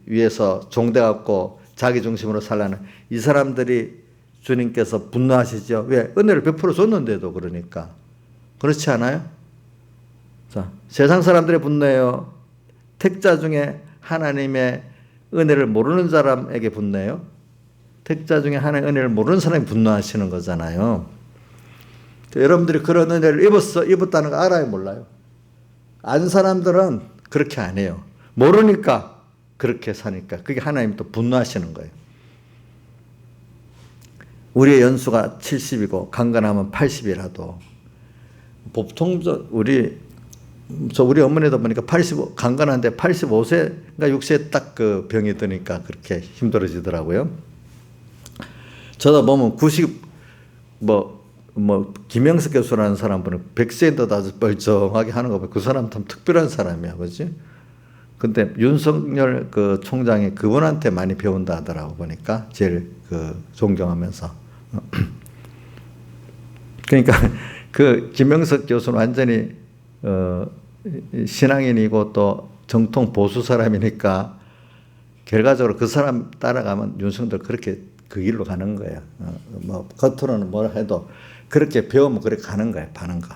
위해서 종대갖고 자기 중심으로 살라는 이 사람들이 주님께서 분노하시죠. 왜? 은혜를 베풀어 줬는데도. 그러니까 그렇지 않아요? 자, 세상 사람들의 분노예요? 택자 중에 하나님의 은혜를 모르는 사람에게 분노해요? 택자 중에 하나님의 은혜를 모르는 사람이 분노하시는 거잖아요. 여러분들이 그런 은혜를 입었다는 거 알아요, 몰라요? 안 사람들은 그렇게 안 해요. 모르니까 그렇게 사니까. 그게 하나님 또 분노하시는 거예요. 우리의 연수가 70이고 강건하면 80이라도 보통 우리 어머니도 보니까 85, 강건한데 85세인가 6세에 딱 그 병이 드니까 그렇게 힘들어지더라고요. 저도 보면 90, 김영석 교수라는 사람은 100세인데도 아주 멀쩡하게 하는 거 보면 그 사람 참 특별한 사람이야. 그지? 근데 윤석열 그 총장이 그분한테 많이 배운다 하더라고 보니까 제일 그 존경하면서. 그러니까 그 김영석 교수는 완전히 신앙인이고 또 정통 보수 사람이니까 결과적으로 그 사람 따라가면 윤석열 그렇게 그 길로 가는 거야. 겉으로는 뭐라 해도 그렇게 배우면 그렇게 가는 거야. 파는 거.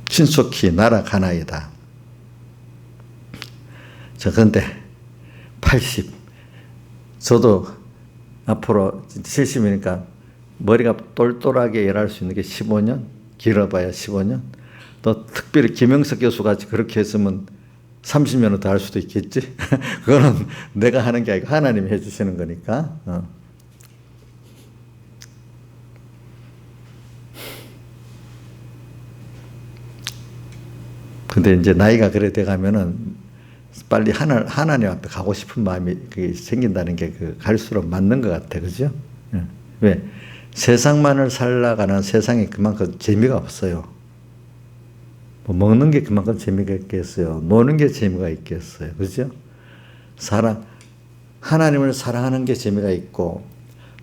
신속히 날아가나이다. 자, 근데 80. 저도 앞으로 70이니까 머리가 똘똘하게 일할 수 있는 게 15년? 길어봐야 15년? 또 특별히 김영석 교수같이 그렇게 했으면 30년은 더 할 수도 있겠지? 그거는 내가 하는 게 아니고 하나님이 해주시는 거니까. 근데 이제 나이가 그래 돼가면은 빨리 하나님 앞에 가고 싶은 마음이 생긴다는 게 갈수록 맞는 것 같아. 그죠? 왜? 세상만을 살아가는 세상에 그만큼 재미가 없어요. 먹는 게 그만큼 재미가 있겠어요. 노는 게 재미가 있겠어요. 그죠? 하나님을 사랑하는 게 재미가 있고,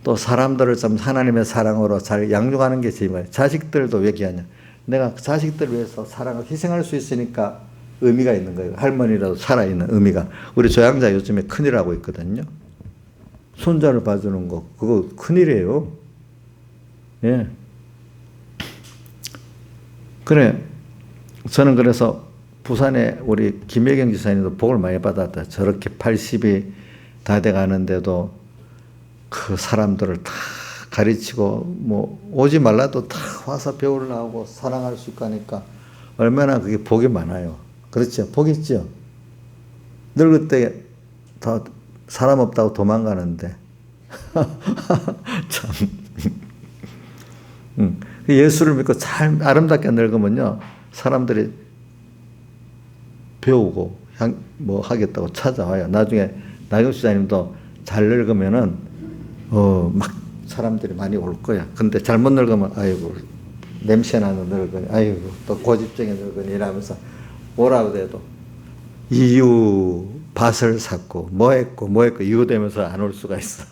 또 사람들을 좀 하나님의 사랑으로 잘 양육하는 게 재미가 있어요. 자식들도 얘기하냐. 내가 자식들을 위해서 사랑을 희생할 수 있으니까 의미가 있는 거예요. 할머니라도 살아있는 의미가. 우리 조양자 요즘에 큰일 하고 있거든요. 손자를 봐주는 거, 그거 큰일이에요. 예. 그래. 저는 그래서 부산에 우리 김혜경 지사님도 복을 많이 받았다. 저렇게 80이 다 돼 가는데도 그 사람들을 다 가르치고, 오지 말라도 다 와서 배우려고 사랑할 수 있고 하니까 얼마나 그게 복이 많아요. 그렇죠? 복 있죠? 늙을 때 더 사람 없다고 도망가는데. 참. 예수를 믿고 잘 아름답게 늙으면요, 사람들이 배우고 뭐 하겠다고 찾아와요. 나중에 나경 수장님도 잘 늙으면은 막 사람들이 많이 올 거야. 근데 잘못 늙으면 아이고 냄새나는 늙은이, 아이고 또 고집쟁이 늙은이 이러면서 뭐라고 해도 이유 밭을 샀고 뭐 했고 이유 되면서 안 올 수가 있어.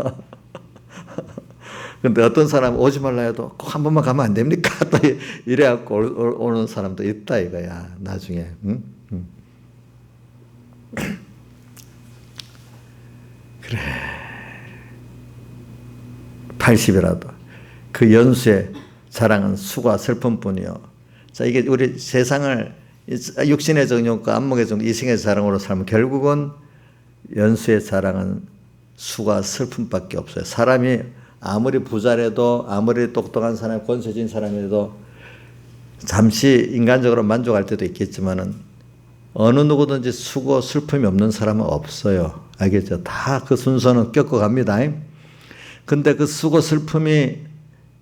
근데 어떤 사람 오지 말라 해도 꼭 한 번만 가면 안 됩니까? 또 이래갖고 오는 사람도 있다 이거야 나중에. 응? 그래. 80이라도 그 연수의 자랑은 수고와 슬픔뿐이요. 자, 이게 우리 세상을 육신의 정욕과 안목의 정욕, 이생의 자랑으로 살면 결국은 연수의 자랑은 수고와 슬픔밖에 없어요. 사람이 아무리 부자라도 아무리 똑똑한 사람, 권세진 사람이라도 잠시 인간적으로 만족할 때도 있겠지만은 어느 누구든지 수고 슬픔이 없는 사람은 없어요. 알겠죠? 다 그 순서는 겪어갑니다. 근데 그 수고 슬픔이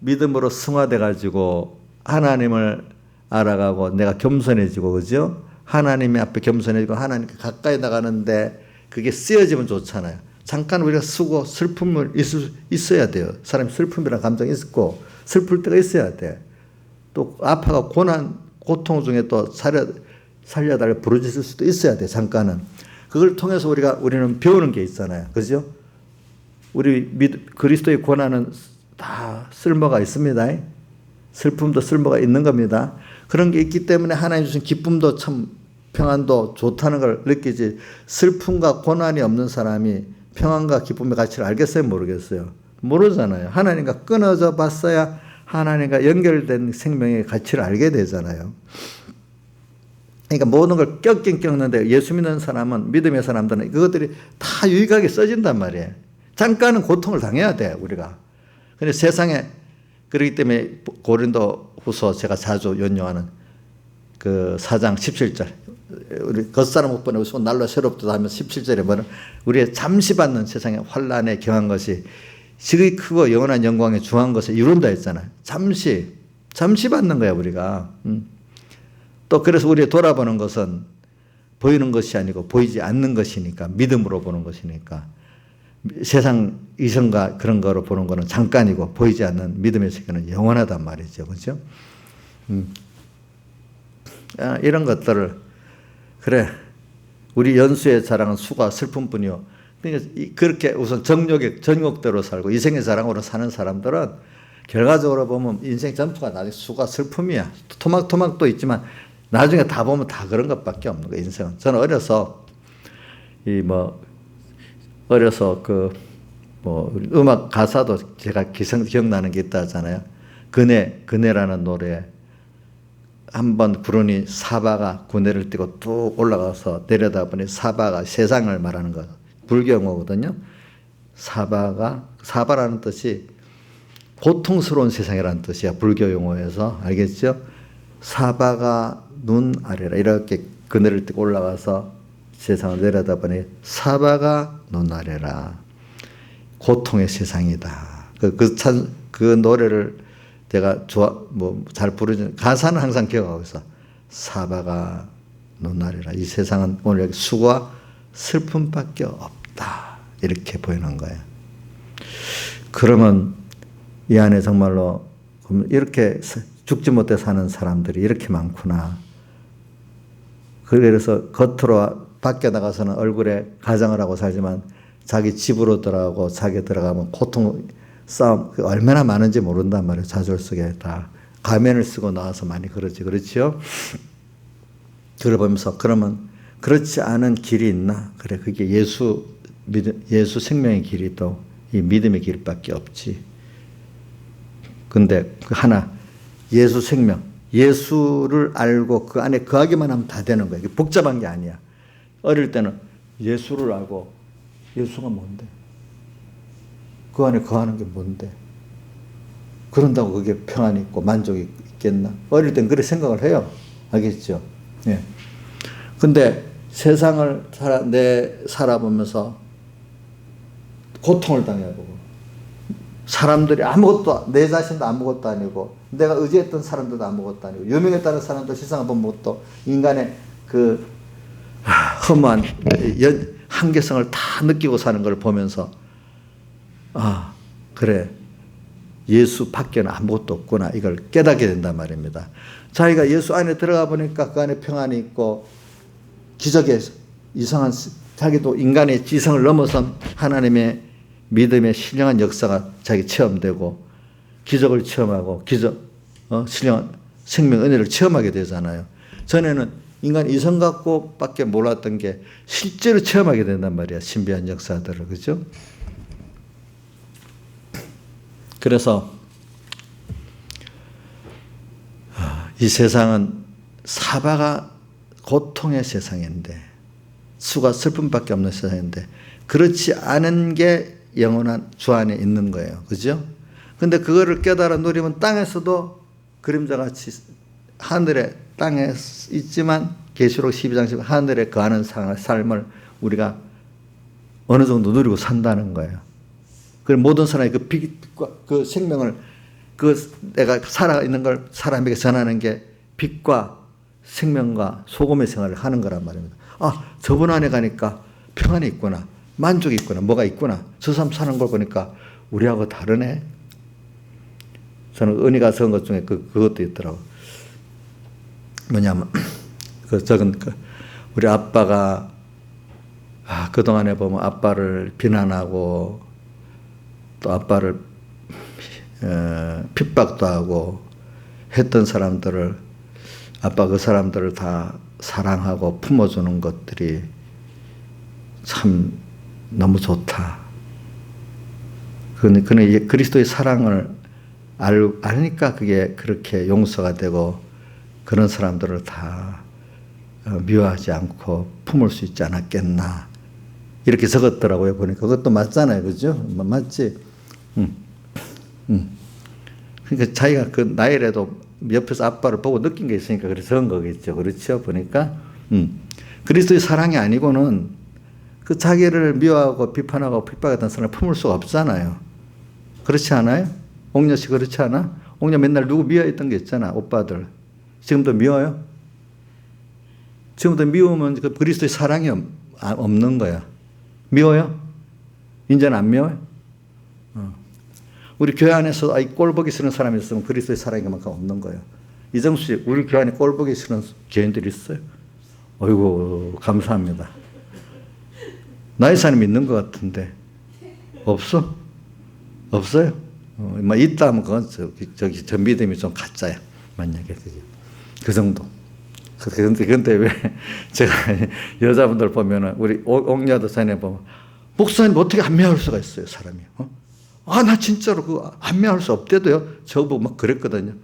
믿음으로 승화돼 가지고 하나님을 알아가고 내가 겸손해지고, 그죠? 하나님 앞에 겸손해지고 하나님께 가까이 나가는데 그게 쓰여지면 좋잖아요. 잠깐 우리가 수고 슬픔을 있어야 돼요. 사람이 슬픔이라는 감정이 있고 슬플 때가 있어야 돼. 또 아파가 고난 고통 중에 또 살려달라 부르짖을 수도 있어야 돼. 잠깐은. 그걸 통해서 우리는 배우는 게 있잖아요. 그죠? 우리 그리스도의 고난은 다 쓸모가 있습니다. 슬픔도 쓸모가 있는 겁니다. 그런 게 있기 때문에 하나님 주신 기쁨도 참 평안도 좋다는 걸 느끼지, 슬픔과 고난이 없는 사람이 평안과 기쁨의 가치를 알겠어요? 모르겠어요? 모르잖아요. 하나님과 끊어져 봤어야 하나님과 연결된 생명의 가치를 알게 되잖아요. 그러니까 모든 걸 꺾긴 꺾는데 예수 믿는 사람은, 믿음의 사람들은 그것들이 다 유익하게 써진단 말이에요. 잠깐은 고통을 당해야 돼, 우리가. 근데 세상에, 그렇기 때문에 고린도 후서 제가 자주 연용하는 그 4장 17절. 우리 겉사람 못 보내고 손 날로 새롭다 하면 17절에 뭐는 우리의 잠시 받는 세상의 환란에 경한 것이 지극히 크고 영원한 영광에 중한 것을 이룬다 했잖아요. 잠시 받는 거야, 우리가. 또 그래서 우리가 돌아보는 것은 보이는 것이 아니고 보이지 않는 것이니까, 믿음으로 보는 것이니까, 세상 이성과 그런 거로 보는 거는 잠깐이고 보이지 않는 믿음의 세계는 영원하단 말이죠. 그렇죠? 이런 것들을, 그래, 우리 연수의 자랑은 수고와 슬픔뿐이요. 그러니까 그렇게 우선 정욕대로 살고 이생의 자랑으로 사는 사람들은 결과적으로 보면 인생 전부가 나중에 수고와 슬픔이야. 토막토막도 있지만 나중에 다 보면 다 그런 것밖에 없는 거예요, 인생은. 저는 어려서 음악 가사도 제가 기억나는 게 있다 하잖아요. 그네라는 노래. 한번 부르니 사바가 구네를 띄고 뚝 올라가서 내려다보니 사바가 세상을 말하는 거. 불교 용어거든요. 사바라는 뜻이 고통스러운 세상이라는 뜻이야. 불교 용어에서. 알겠죠? 사바가 눈 아래라. 이렇게 그네를 띄고 올라가서 세상을 내려다보니 사바가 눈 아래라. 고통의 세상이다. 그 노래를 제가 잘 부르는 가사는 항상 기억하고 있어. 사바가 눈 아래라. 이 세상은 오늘 수고와 슬픔밖에 없다. 이렇게 보이는 거예요. 그러면 이 안에 정말로 이렇게 죽지 못해 사는 사람들이 이렇게 많구나. 그래서 겉으로 밖에 나가서는 얼굴에 가장을 하고 살지만 자기 집으로 들어가고 자기 들어가면 고통, 싸움 얼마나 많은지 모른단 말이에요. 자존 속에 다 가면을 쓰고 나와서 많이 그러지. 그렇죠? 그걸 보면서 그러면 그렇지 않은 길이 있나? 그래, 그게 예수 생명의 길이 또 이 믿음의 길밖에 없지. 근데 그 하나, 예수 생명, 예수를 알고 그 안에 거하기만 하면 다 되는 거예요. 복잡한 게 아니야. 어릴 때는 예수를 알고, 예수가 뭔데? 그 안에 거하는 게 뭔데? 그런다고 그게 평안이 있고 만족이 있겠나? 어릴 땐 그렇게 생각을 해요. 알겠죠? 예. 근데 세상을 살아보면서 고통을 당하고 사람들이 아무것도 내 자신도 아무것도 아니고 내가 의지했던 사람들도 아무것도 아니고 유명했다는 사람도 세상을 보면 또 인간의 그 허무한 한계성을 다 느끼고 사는 걸 보면서 아 그래 예수 밖에는 아무것도 없구나 이걸 깨닫게 된단 말입니다. 자기가 예수 안에 들어가 보니까 그 안에 평안이 있고 기적의 이상한 자기도 인간의 지성을 넘어선 하나님의 믿음의 신령한 역사가 자기 체험되고 기적을 체험하고 신령한 생명 은혜를 체험하게 되잖아요. 전에는 인간 이성 갖고 밖에 몰랐던 게 실제로 체험하게 된단 말이야. 신비한 역사들을. 그죠? 그래서 이 세상은 사바가 고통의 세상인데 수가 슬픔밖에 없는 세상인데 그렇지 않은 게 영원한 주 안에 있는 거예요. 그죠? 근데 그거를 깨달아 누리면 땅에서도 그림자같이 하늘에 땅에 있지만 계시록 12장씩 하늘에 거하는 삶을 우리가 어느 정도 누리고 산다는 거예요. 그리고 모든 사람이 그 빛과 그 생명을 내가 살아있는 걸 사람에게 전하는 게 빛과 생명과 소금의 생활을 하는 거란 말입니다. 아, 저분 안에 가니까 평안이 있구나. 만족이 있구나. 뭐가 있구나. 저 사람 사는 걸 보니까 우리하고 다르네. 저는 은희가 적은 것 중에 그것도 있더라고. 뭐냐면, 우리 아빠가, 그동안에 보면 아빠를 비난하고, 또 아빠를, 핍박도 하고 했던 사람들을, 아빠 그 사람들을 다 사랑하고 품어주는 것들이 참 너무 좋다. 그는 그리스도의 사랑을 아니까 그게 그렇게 용서가 되고 그런 사람들을 다 미워하지 않고 품을 수 있지 않았겠나. 이렇게 적었더라고요. 보니까. 그것도 맞잖아요. 그죠? 맞지? 그러니까 자기가 그 나이라도 옆에서 아빠를 보고 느낀 게 있으니까 그래서 적은 거겠죠. 그렇죠? 보니까. 그리스도의 사랑이 아니고는 그 자기를 미워하고 비판하고 핍박했던 사람을 품을 수가 없잖아요. 그렇지 않아요? 옥녀 씨 그렇지 않아? 옥녀 맨날 누구 미워했던 게 있잖아. 오빠들. 지금도 미워요? 지금도 미우면 그 그리스도의 사랑이 없는 거야. 미워요? 이제는 안 미워요? 우리 교회 안에서 꼴보기 싫은 사람이 있으면 그리스도의 사랑이 그만큼 없는 거예요. 이정수 씨, 우리 교회 안에 꼴보기 싫은 교인들이 있어요? 어이구, 감사합니다. 나이 사람이 있는 것 같은데 없어? 없어요? 있다 하면 그건 저 믿음이 좀 가짜야. 만약에 그 정도. 근데 왜 제가 여자분들 보면은 우리 옥녀도 전에 보면 목사님 어떻게 안매할 수가 있어요, 사람이? 나 진짜로 그거 안매할 수 없대도요. 저보고 막 그랬거든요.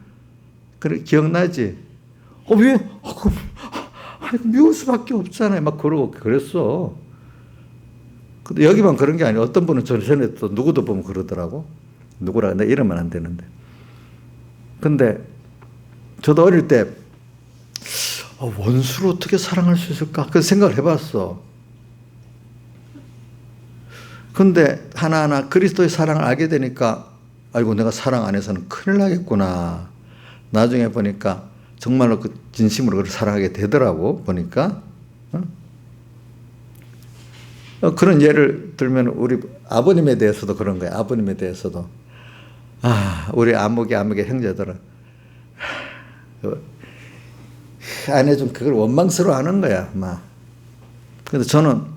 그래 기억나지? 왜? 미울 수밖에 없잖아요. 막 그러고 그랬어. 근데 여기만 그런 게 아니에요. 어떤 분은 전에 또 누구도 보면 그러더라고. 누구라, 내 이러면 안 되는데. 근데 저도 어릴 때 원수를 어떻게 사랑할 수 있을까? 그 생각을 해봤어. 근데 하나하나 그리스도의 사랑을 알게 되니까 아이고 내가 사랑 안에서는 큰일 나겠구나. 나중에 보니까 정말로 그 진심으로 그를 사랑하게 되더라고. 보니까. 그런 예를 들면 우리 아버님에 대해서도 그런 거예요. 아버님에 대해서도. 우리 아무개 형제들은 아내 좀 그걸 원망스러워 하는 거야. 막. 근데 저는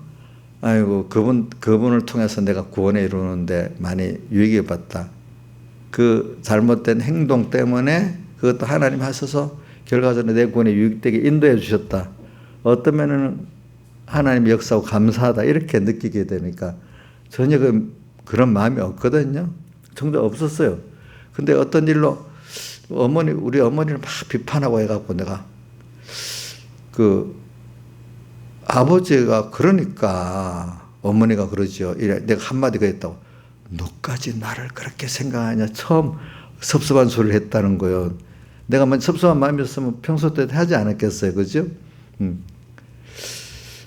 아이고 그분을 통해서 내가 구원에 이루는데 많이 유익을 봤다. 그 잘못된 행동 때문에 그것도 하나님 하셔서 결과적으로 내 구원에 유익되게 인도해 주셨다. 어떤 면에는 하나님의 역사하고 감사하다 이렇게 느끼게 되니까 전혀 그런 마음이 없거든요. 정작 없었어요. 근데 어떤 일로 우리 어머니를 막 비판하고 해갖고 내가 아버지가 그러니까 어머니가 그러죠. 내가 한마디 그랬다고. 너까지 나를 그렇게 생각하냐. 처음 섭섭한 소리를 했다는 거예요. 내가 섭섭한 마음이었으면 평소 때 하지 않았겠어요. 그죠?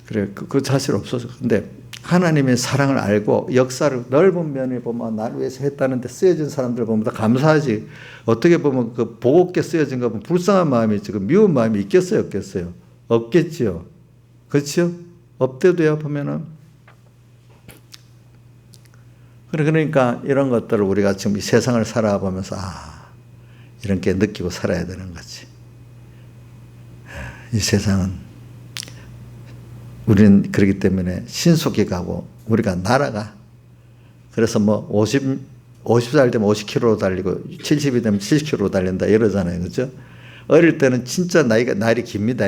그래, 그 사실 없어서. 근데 하나님의 사랑을 알고 역사를 넓은 면에 보면 날 위해서 했다는데 쓰여진 사람들 보면 다 감사하지. 어떻게 보면 그 보곱게 쓰여진 거 보면 불쌍한 마음이 있지. 그 미운 마음이 있겠어요, 없겠어요? 없겠지요. 그렇죠? 없대도요, 보면은. 그러니까 이런 것들을 우리가 지금 이 세상을 살아보면서 이런 게 느끼고 살아야 되는 거지. 이 세상은 우리는 그렇기 때문에 신속히 가고 우리가 날아가. 그래서 뭐 50살 되면 50km로 달리고 70이 되면 70km로 달린다 이러잖아요. 그죠? 어릴 때는 진짜 날이 깁니다.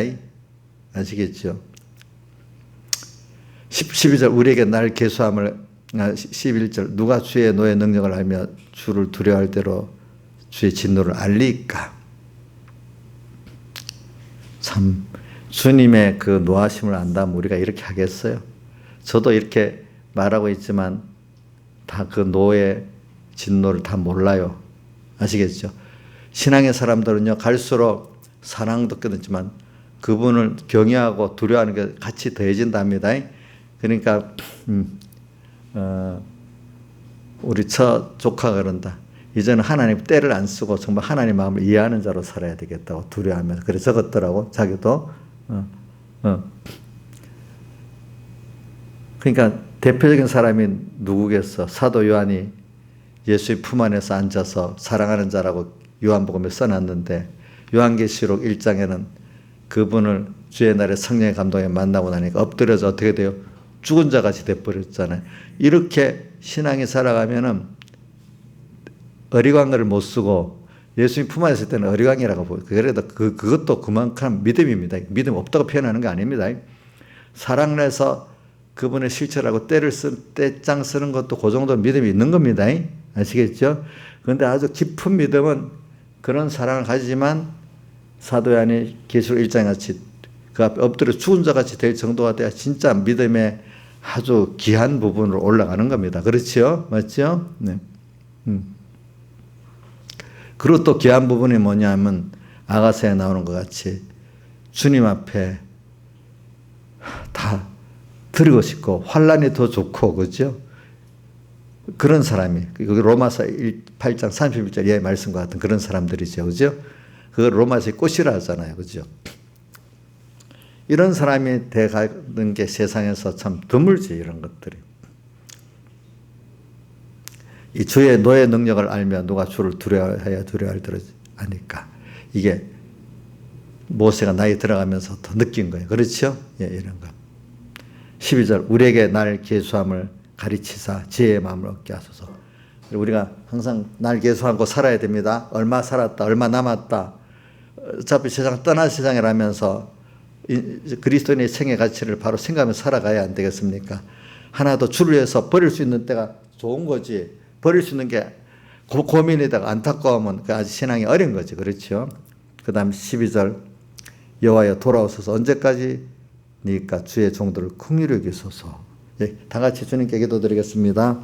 아시겠죠? 12절 우리에게 날 계수함을 11절 누가 주의 노의 능력을 알며 주를 두려워할 대로 주의 진노를 알리까. 참 주님의 그 노하심을 안다면 우리가 이렇게 하겠어요? 저도 이렇게 말하고 있지만 다 그 노의 진노를 다 몰라요. 아시겠죠? 신앙의 사람들은요 갈수록 사랑도 끊었지만 그분을 경외하고 두려워하는 게 같이 더해진답니다. 그러니까 우리 처 조카가 그런다. 이제는 하나님 때를 안 쓰고 정말 하나님 마음을 이해하는 자로 살아야 되겠다고 두려워하면서 그래 적었더라고. 자기도. 그러니까 대표적인 사람이 누구겠어? 사도 요한이 예수의 품 안에서 앉아서 사랑하는 자라고 요한복음에 써놨는데 요한계시록 1장에는 그분을 주의 날에 성령의 감동에 만나고 나니까 엎드려서 어떻게 돼요? 죽은 자같이 돼버렸잖아요. 이렇게 신앙이 살아가면은 어리광을 못 쓰고 예수님 품 안에 있을 때는 어리광이라고 보여요. 그래도 그것도 그만큼 믿음입니다. 믿음 없다고 표현하는 게 아닙니다. 사랑을 해서 그분의 실체라고 때장 쓰는 것도 그 정도 믿음이 있는 겁니다. 아시겠죠? 그런데 아주 깊은 믿음은 그런 사랑을 가지지만 사도 요한이 계시록 1장 같이 그 앞에 엎드려 죽은 자 같이 될 정도가 돼야 진짜 믿음의 아주 귀한 부분으로 올라가는 겁니다. 그렇죠? 맞죠? 네. 그리고 또 귀한 부분이 뭐냐면 아가서에 나오는 것 같이 주님 앞에 다 드리고 싶고 환란이 더 좋고 그죠? 그런 사람이 로마서 8장 31절의 말씀과 같은 그런 사람들이죠. 그죠? 그걸 로마서의 꽃이라 하잖아요. 그죠? 이런 사람이 돼가는 게 세상에서 참 드물지 이런 것들이. 이 주의 노의 능력을 알면 누가 주를 두려워해야 두려워할 대로 아니까. 이게 모세가 나이 들어가면서 더 느낀 거예요. 그렇죠? 예, 이런 거. 12절 우리에게 날 계수함을 가르치사 지혜의 마음을 얻게 하소서. 우리가 항상 날 계수하고 살아야 됩니다. 얼마 살았다, 얼마 남았다. 어차피 세상 떠날 세상이라면서 그리스도인의 생애 가치를 바로 생각하면서 살아가야 안 되겠습니까? 하나 더 주를 위해서 버릴 수 있는 때가 좋은 거지. 버릴 수 있는 게 고민에다가 안타까우면 그 아직 신앙이 어린 거지. 그렇죠? 그 다음 12절 여호와여 돌아오소서 언제까지니까 주의 종들을 긍휼히 여기소서. 예, 다 같이 주님께 기도드리겠습니다.